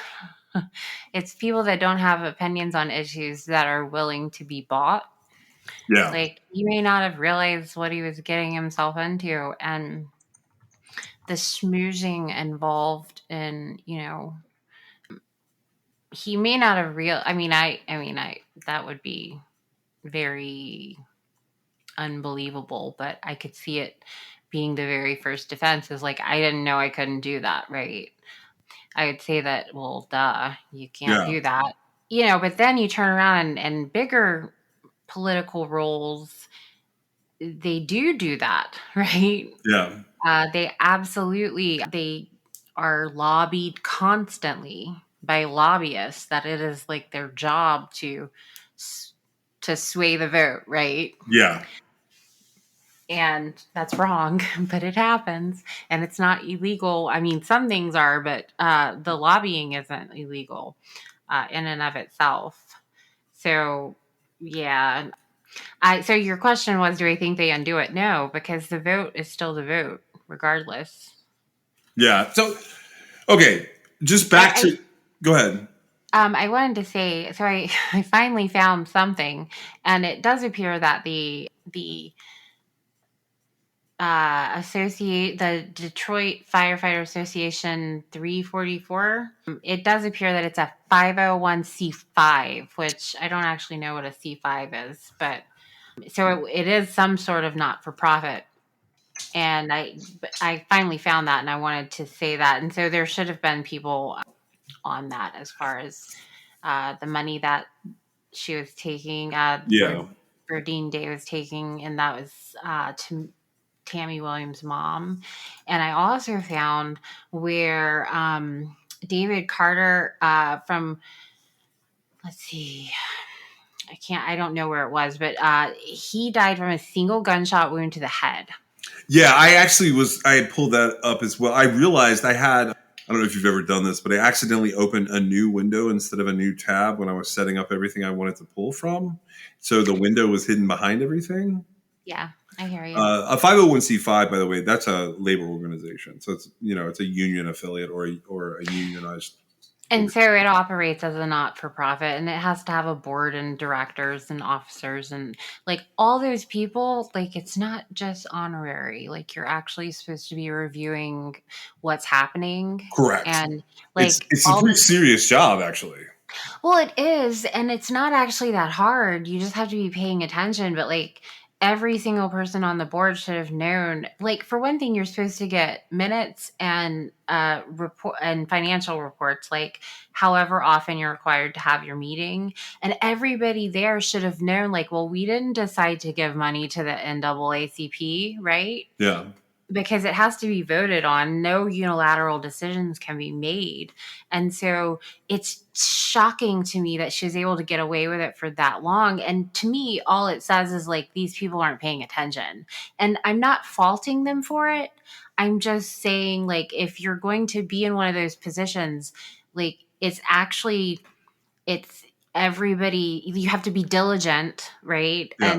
It's people that don't have opinions on issues that are willing to be bought. Yeah. Like he may not have realized what he was getting himself into and the schmoozing involved in, he may not have I that would be very unbelievable, but I could see it being the very first defense is like, I didn't know I couldn't do that, right? I would say that, well, duh, you can't Yeah. do that. But then you turn around and bigger political roles, they do that, right? Yeah. They are lobbied constantly by lobbyists that it is like their job to sway the vote, right? Yeah. And that's wrong, but it happens and it's not illegal. I mean, some things are, but the lobbying isn't illegal in and of itself. So, yeah. So your question was, do I think they undo it? No, because the vote is still the vote, regardless. Yeah. So, okay. Just back to. Go ahead. I wanted to say, so I finally found something, and it does appear that the the Detroit Firefighter Association 344, it does appear that it's a 501c5, which I don't actually know what a C5 is, but so it is some sort of not for profit. And I finally found that and I wanted to say that. And so there should have been people on that as far as the money that she was taking, Yeah. Berdine Day was taking, and that was to Tammy Williams' mom. And I also found where David Carter from, let's see, I don't know where it was, but he died from a single gunshot wound to the head. Yeah. I had pulled that up as well. I realized I don't know if you've ever done this, but I accidentally opened a new window instead of a new tab when I was setting up everything I wanted to pull from. So the window was hidden behind everything. Yeah, I hear you. A 501c5, by the way, that's a labor organization. So it's a union affiliate or a unionized. And so it operates as a not for profit and it has to have a board and directors and officers and like all those people, like it's not just honorary. Like you're actually supposed to be reviewing what's happening Correct. and It's like it's a all pretty the serious job, actually. well, it is, and it's not actually that hard. You just have to be paying attention, but like every single person on the board should have known. Like for one thing, you're supposed to get minutes and report and financial reports, like however often you're required to have your meeting. And everybody there should have known, like, well, we didn't decide to give money to the NAACP, right? Yeah. Because it has to be voted on. No unilateral decisions can be made. And so it's shocking to me that she was able to get away with it for that long. And to me, all it says is like these people aren't paying attention. And I'm not faulting them for it. I'm just saying, like, if you're going to be in one of those positions, like, it's everybody, you have to be diligent, right? Yeah.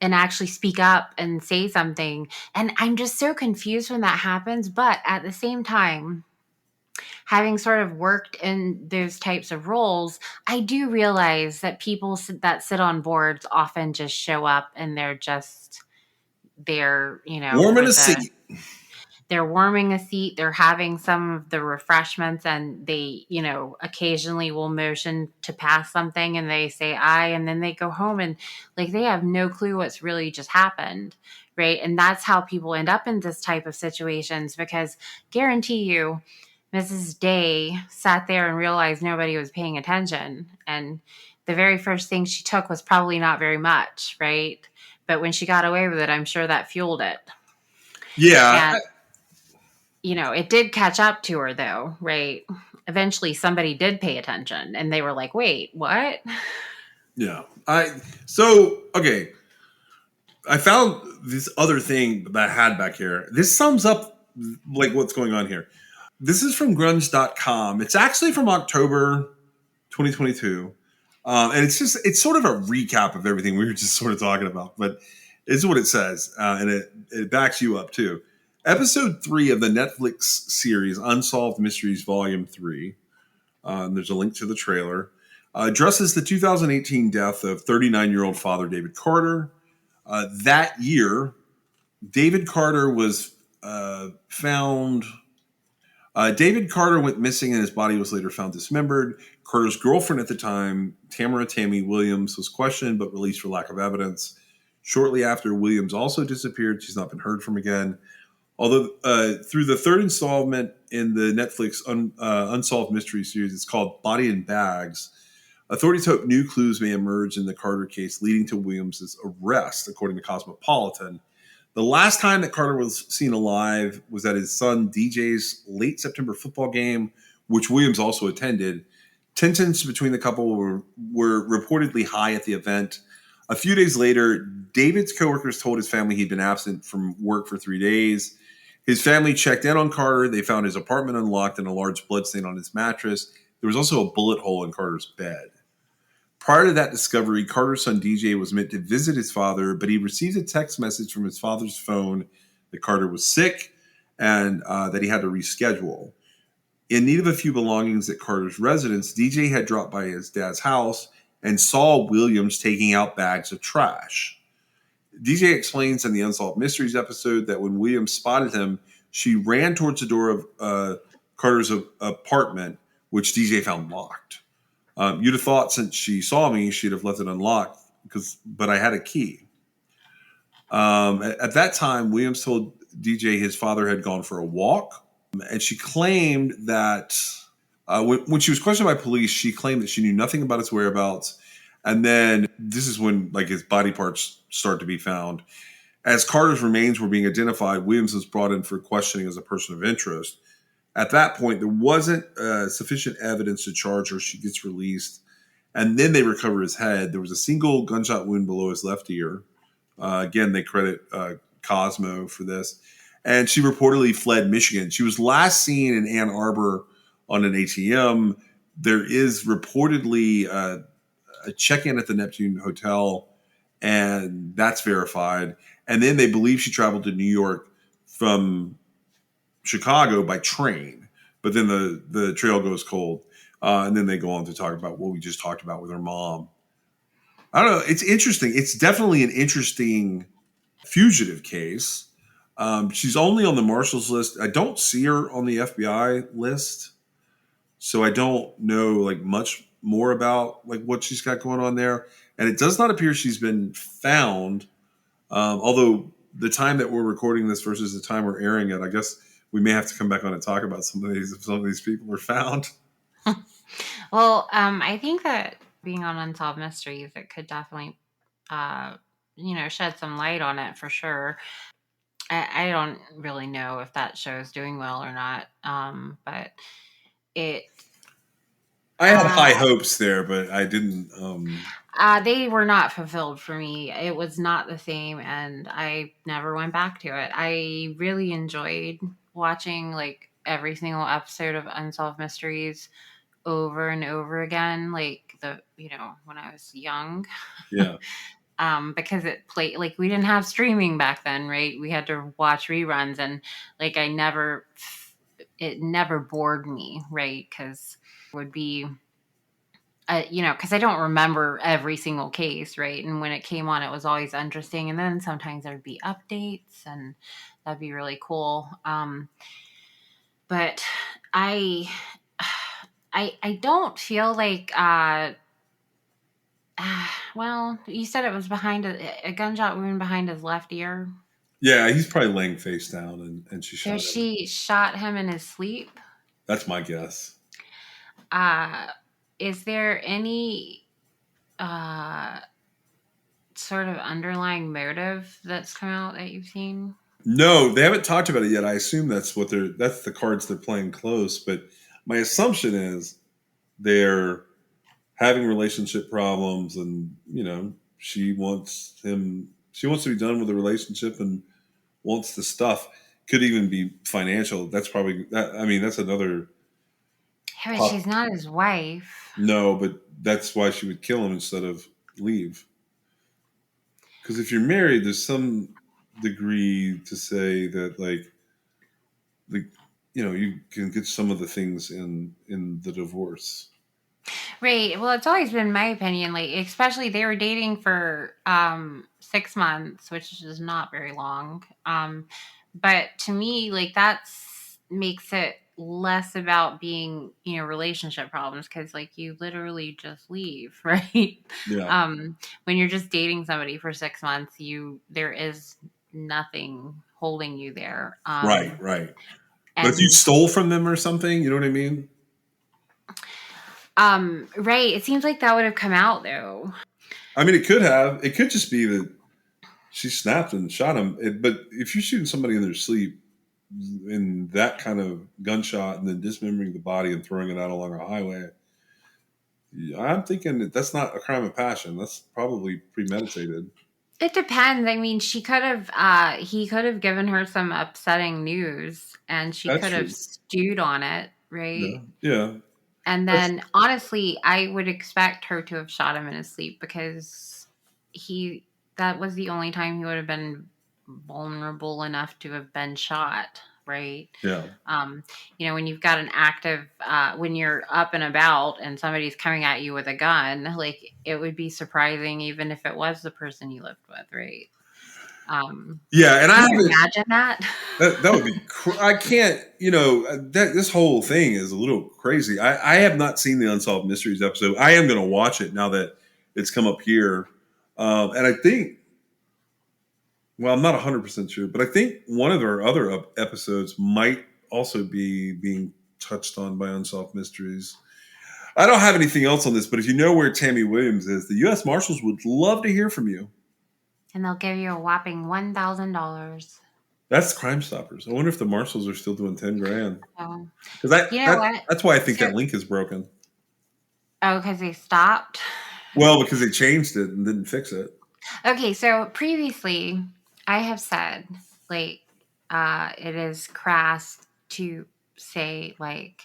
And actually speak up and say something. And I'm just so confused when that happens, but at the same time, having sort of worked in those types of roles, I do realize that that sit on boards often just show up and they're just there, Warm in for a seat. they're warming a seat, they're having some of the refreshments, and they, occasionally will motion to pass something and they say "I," and then they go home, and like they have no clue what's really just happened, right? And that's how people end up in this type of situations, because guarantee you Mrs. Day sat there and realized nobody was paying attention, and the very first thing she took was probably not very much, right? But when she got away with it, I'm sure that fueled it. Yeah. And it did catch up to her, though, right? Eventually, somebody did pay attention, and they were like, "Wait, what?" Yeah. Okay. I found this other thing that I had back here. This sums up like what's going on here. This is from grunge.com. It's actually from October 2022. And it's sort of a recap of everything we were just sort of talking about, but it's what it says. And it backs you up too. Episode 3 of the Netflix series Unsolved Mysteries Volume 3. And there's a link to the trailer. Addresses the 2018 death of 39-year-old father David Carter. That year, David Carter was found. David Carter went missing and his body was later found dismembered. Carter's girlfriend at the time, Tammy Williams, was questioned but released for lack of evidence. Shortly after, Williams also disappeared. She's not been heard from again. Although through the third installment in the Netflix Unsolved Mystery series, it's called Body in Bags, authorities hope new clues may emerge in the Carter case, leading to Williams' arrest, according to Cosmopolitan. The last time that Carter was seen alive was at his son DJ's late September football game, which Williams also attended. Tensions between the couple were reportedly high at the event. A few days later, David's coworkers told his family he'd been absent from work for 3 days. His family checked in on Carter. They found his apartment unlocked and a large bloodstain on his mattress. There was also a bullet hole in Carter's bed. Prior to that discovery, Carter's son DJ was meant to visit his father, but he received a text message from his father's phone that Carter was sick and that he had to reschedule. In need of a few belongings at Carter's residence, DJ had dropped by his dad's house and saw Williams taking out bags of trash. DJ explains in the Unsolved Mysteries episode that when Williams spotted him, she ran towards the door of Carter's apartment, which DJ found locked. You'd have thought since she saw me, she'd have left it unlocked, but I had a key. At that time, Williams told DJ his father had gone for a walk, and she claimed that when she was questioned by police, she claimed that she knew nothing about his whereabouts. And then this is when like his body parts start to be found. As Carter's remains were being identified, Williams was brought in for questioning as a person of interest. At that point, there wasn't sufficient evidence to charge her. She gets released. And then they recover his head. There was a single gunshot wound below his left ear. Again, they credit Cosmo for this. And she reportedly fled Michigan. She was last seen in Ann Arbor on an ATM. There is reportedly a check-in at the Neptune Hotel, and that's verified. And then they believe she traveled to New York from Chicago by train, but then the trail goes cold. And then they go on to talk about what we just talked about with her mom. I don't know. It's interesting. It's definitely an interesting fugitive case. She's only on the marshal's list. I don't see her on the FBI list, so I don't know like much more about like what she's got going on there. And it does not appear she's been found. Although the time that we're recording this versus the time we're airing it, I guess we may have to come back on and talk about some of these people are found. Well, I think that being on Unsolved Mysteries, it could definitely, shed some light on it for sure. I don't really know if that show is doing well or not, but it. I had high hopes there, but I didn't. They were not fulfilled for me. It was not the same, and I never went back to it. I really enjoyed watching like every single episode of Unsolved Mysteries over and over again, like when I was young. Yeah. Because it played like we didn't have streaming back then, right? We had to watch reruns, and like it never bored me, right? Because it would be because I don't remember every single case, right? And when it came on, it was always interesting. And then sometimes there'd be updates, and that'd be really cool. But I, I don't feel like. Well, you said it was behind a gunshot wound behind his left ear. Yeah, he's probably laying face down, and she So shot him. she shot him in his sleep. That's my guess. Uh, is there any uh, sort of underlying motive that's come out that you've seen? No, they haven't talked about it yet. I assume that's the cards they're playing close. But my assumption is they're having relationship problems, and she wants him. She wants to be done with the relationship and wants the stuff. Could even be financial. That's probably that. I mean, that's another. Yeah, but she's not his wife. No, but that's why she would kill him instead of leave. Because if you're married, there's some degree to say that like you can get some of the things in the divorce. Right. Well, it's always been my opinion, like especially they were dating for 6 months, which is not very long. But to me, like that's makes it less about being, relationship problems because like you literally just leave, right? Yeah. When you're just dating somebody for 6 months, there is nothing holding you there. Right. Right. But if you And stole from them or something, you know what I mean? right, it seems like that would have come out though. I mean, it could have. It could just be that she snapped and shot him. But if you're shooting somebody in their sleep in that kind of gunshot and then dismembering the body and throwing it out along a highway, I'm thinking that's not a crime of passion. That's probably premeditated. It depends. I mean, he could have given her some upsetting news and she That's could have true. stewed on it, Yeah. right? Yeah. And That's, then honestly, I would expect her to have shot him in his sleep because he that was the only time he would have been vulnerable enough to have been shot, right? yeah. Um, when you've got an active, when you're up and about and somebody's coming at you with a gun, like it would be surprising even if it was the person you lived with, right? Yeah. And I Can you haven't. imagine that? That would be. I can't. That this whole thing is a little crazy. I have not seen the Unsolved Mysteries episode. I am going to watch it now that it's come up here, and I think. Well, I'm not 100% sure, but I think one of our other episodes might also be being touched on by Unsolved Mysteries. I don't have anything else on this, but if you know where Tammy Williams is, the U.S. Marshals would love to hear from you. And they'll give you a whopping $1,000. That's Crime Stoppers. I wonder if the Marshals are still doing 10 grand. So, Because you know what? that's why I think So, that link is broken. oh, because they stopped. Well, because they changed it and didn't fix it. Okay, so previously I have said like it is crass to say like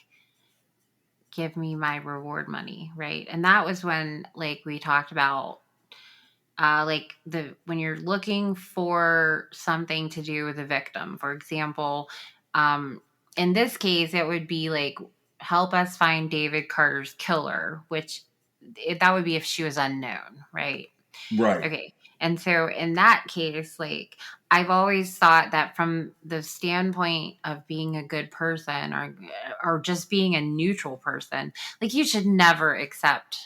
give me my reward money, right? And that was when like we talked about like the when you're looking for something to do with a victim, for example, in this case it would be like help us find David Carter's killer, which that would be if she was unknown, right? Right. Okay. And so in that case, like I've always thought that from the standpoint of being a good person or just being a neutral person, like you should never accept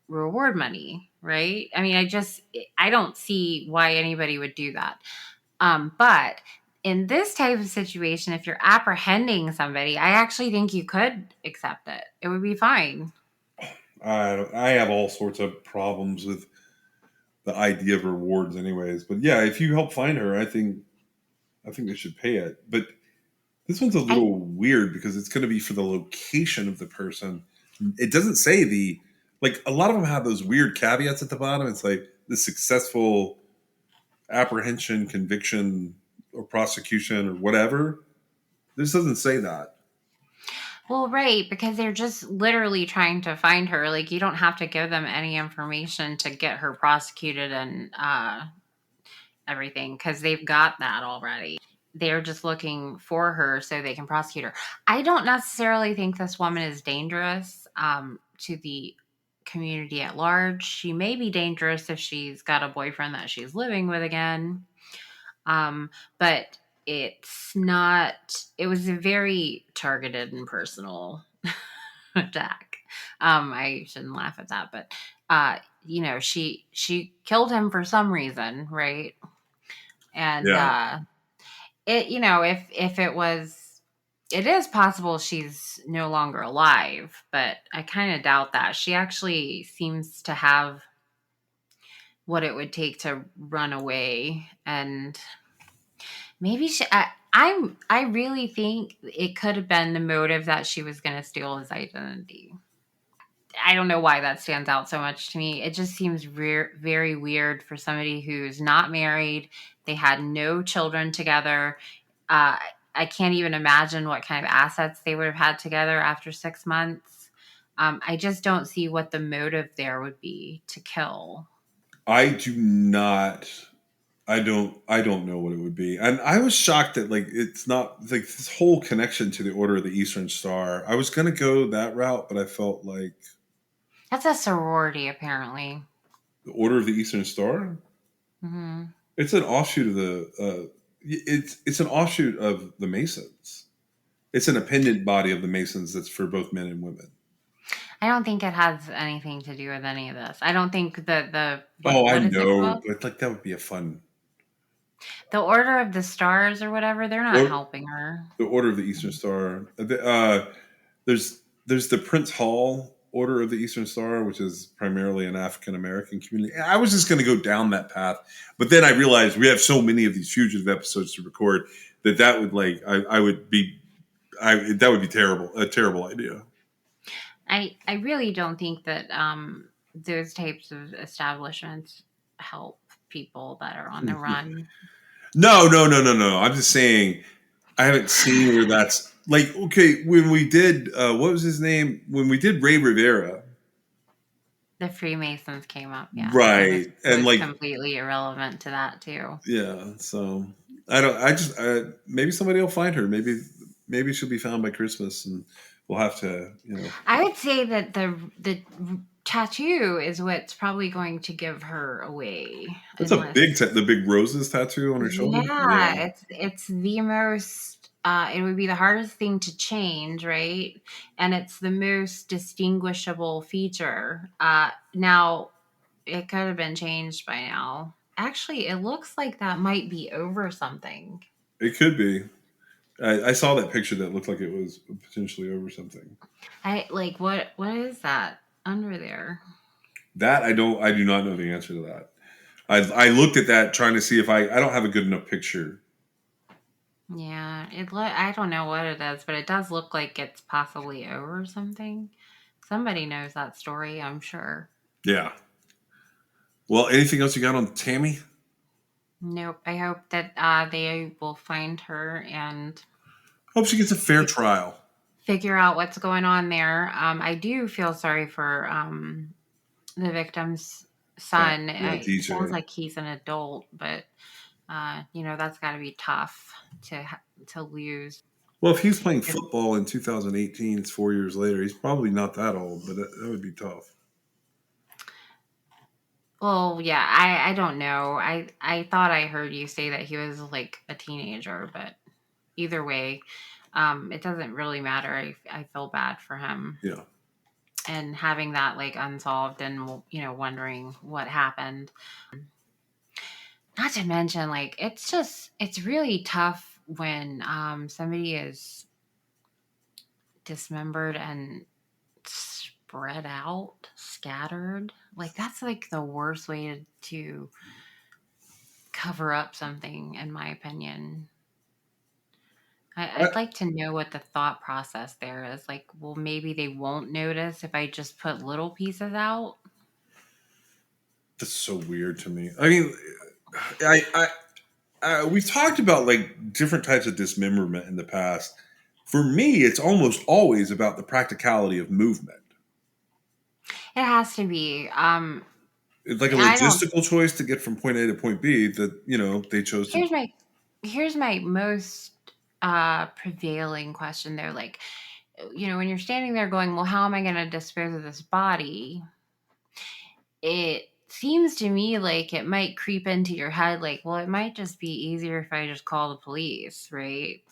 reward money, right? I mean, I don't see why anybody would do that. But in this type of situation, if you're apprehending somebody, I actually think you could accept it. It would be fine. I have all sorts of problems with the idea of rewards, anyways. But yeah, if you help find her, I think they should pay it. But this one's a I little weird because it's going to be for the location of the person. It doesn't say like a lot of them have those weird caveats at the bottom. It's like the successful apprehension, conviction, or prosecution or whatever. This doesn't say that. Well, right, because they're just literally trying to find her. Like, you don't have to give them any information to get her prosecuted and everything, because they've got that already. They're just looking for her so they can prosecute her. I don't necessarily think this woman is dangerous to the community at large. She may be dangerous if she's got a boyfriend that she's living with again. But it's not, it was a very targeted and personal attack. I shouldn't laugh at that, but she killed him for some reason, right? And Yeah. it, if it was, it is possible she's no longer alive, but I kind of doubt that. She actually seems to have what it would take to run away, and maybe I really think it could have been the motive that she was going to steal his identity. I don't know why that stands out so much to me. It just seems very weird for somebody who's not married. They had no children together. Uh, I can't even imagine what kind of assets they would have had together after 6 months. I just don't see what the motive there would be to kill. I do not. I don't know what it would be. And I was shocked that like it's not like this whole connection to the Order of the Eastern Star. I was gonna go that route, but I felt like That's a sorority, apparently. the Order of the Eastern Star. Hmm. It's an offshoot of the. It's an offshoot of the Masons. It's an appendant body of the Masons that's for both men and women. I don't think it has anything to do with any of this. I don't think that Oh, I what is it know, called? but like that would be a fun. The Order of the Stars or whatever. They're not Or, helping her. the Order of the Eastern Star. There's the Prince Hall Order of the Eastern Star, which is primarily an African American community. I was just going to go down that path, but then I realized we have so many of these fugitive episodes to record that would like I would be that would be terrible, a terrible idea. I really don't think that those types of establishments help people that are on the run. No. I'm just saying I haven't seen where that's like okay when we did what was his name when we did Ray Rivera. The Freemasons came up, yeah. Right. It And was like, completely irrelevant to that too. yeah. So maybe somebody will find her. Maybe she'll be found by Christmas and we'll have to, I would say that the tattoo is what's probably going to give her away, that's a big, unless the big roses tattoo on her shoulder. Yeah. yeah, it's the most. It would be the hardest thing to change, right? And it's the most distinguishable feature. Now it could have been changed by now. Actually, it looks like that might be over something. It could be. I saw that picture that looked like it was potentially over something. I like what is that under there? That I do not know the answer to that. I looked at that trying to see if I don't have a good enough picture. Yeah, I don't know what it is, but it does look like it's possibly over something. Somebody knows that story, I'm sure. Yeah. Well, anything else you got on Tammy? Nope. I hope that they will find her and Hope she gets a fair trial. figure out what's going on there. I do feel sorry for the victim's son. Yeah, It sounds DJ. like he's an adult, but that's got to be tough to lose. Well, if he's playing football in 2018, it's 4 years later. He's probably not that old, but that would be tough. Well, yeah, I don't know. I thought I heard you say that he was like a teenager, but either way, it doesn't really matter. I feel bad for him. Yeah. And having that like unsolved and wondering what happened. Not to mention, like it's really tough when somebody is dismembered and spread out, scattered. Like that's like the worst way to cover up something, in my opinion. I'd like to know what the thought process there is. Like, well, maybe they won't notice if I just put little pieces out. That's so weird to me. I mean, we've talked about like different types of dismemberment in the past. For me, it's almost always about the practicality of movement. It has to be. It's like a I don't. logistical choice to get from point A to point B that they chose to. Here's my most prevailing question. They're like, when you're standing there going, well, how am I going to dispose of this body? it seems to me like it might creep into your head like, well, it might just be easier if I just call the police, right?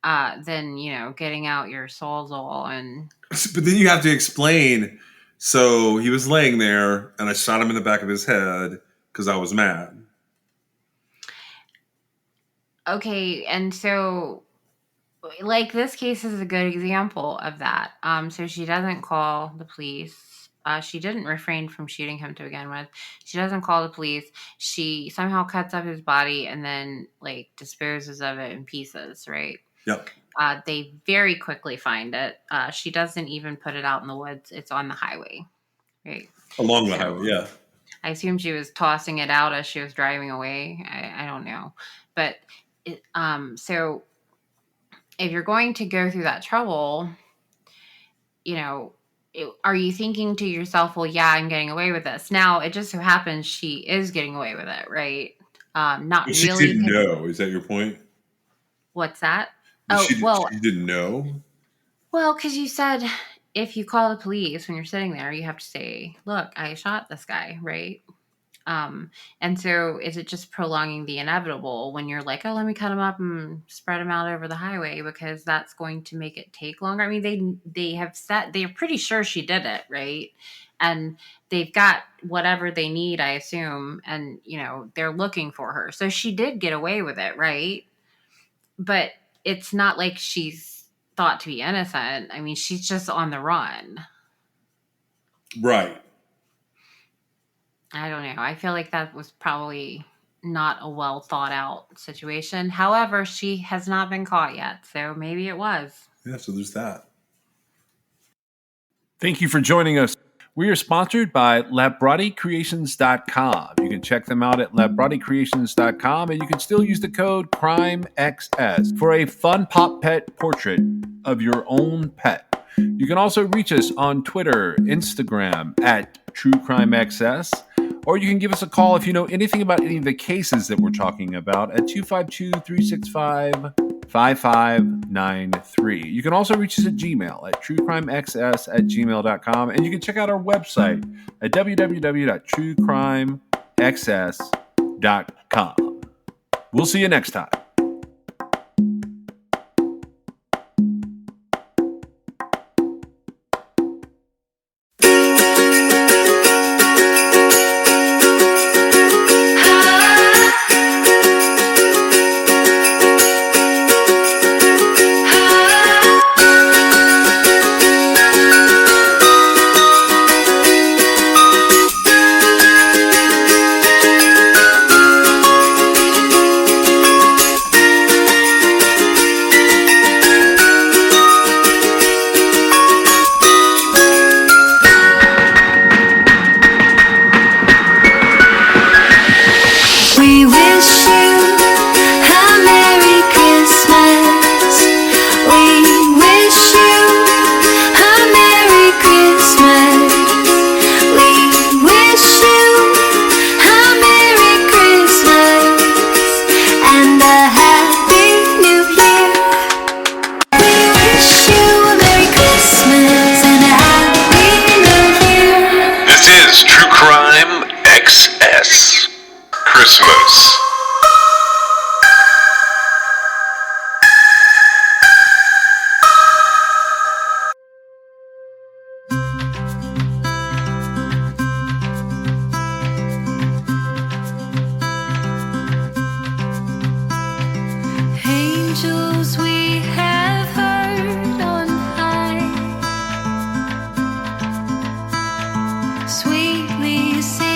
Than, getting out your Sawzall and But then you have to explain. So he was laying there, and I shot him in the back of his head because I was mad. okay, and so like this case is a good example of that. So she doesn't call the police. She didn't refrain from shooting him to begin with. She doesn't call the police. She somehow cuts up his body and then like disposes of it in pieces, right? Yep. They very quickly find it. She doesn't even put it out in the woods. It's on the highway, right? Along the highway, yeah. I assume she was tossing it out as she was driving away. I don't know. But so if you're going to go through that trouble, are you thinking to yourself, well, yeah, I'm getting away with this. Now, it just so happens she is getting away with it, right? Not But she really. didn't know. Is that your point? What's that? She didn't know? Well, because you said if you call the police when you're sitting there, you have to say, look, I shot this guy, right? And so is it just prolonging the inevitable when you're like, oh, let me cut him up and spread him out over the highway because that's going to make it take longer? I mean, they're pretty sure she did it, right? And they've got whatever they need, I assume, and, they're looking for her. So she did get away with it, right? But it's not like she's thought to be innocent. I mean, she's just on the run. Right. I don't know. I feel like that was probably not a well thought out situation. However, she has not been caught yet, so maybe it was. Yeah, so there's that. Thank you for joining us. We are sponsored by LabbratiCreations.com. You can check them out at LabbratiCreations.com, and you can still use the code CRIMEXS for a fun pop pet portrait of your own pet. You can also reach us on Twitter, Instagram at TrueCrimeXS, or you can give us a call if you know anything about any of the cases that we're talking about at 252-365-5593. You can also reach us at Gmail at truecrimexs@gmail.com, and you can check out our website at www.truecrimexs.com. We'll see you next time. We wish you a Merry Christmas. We wish you a Merry Christmas. We wish you a Merry Christmas and a Happy New Year. We wish you a Merry Christmas and a Happy New Year. This is True Crime XS Christmas. Angels we have heard on high, sweetly sing.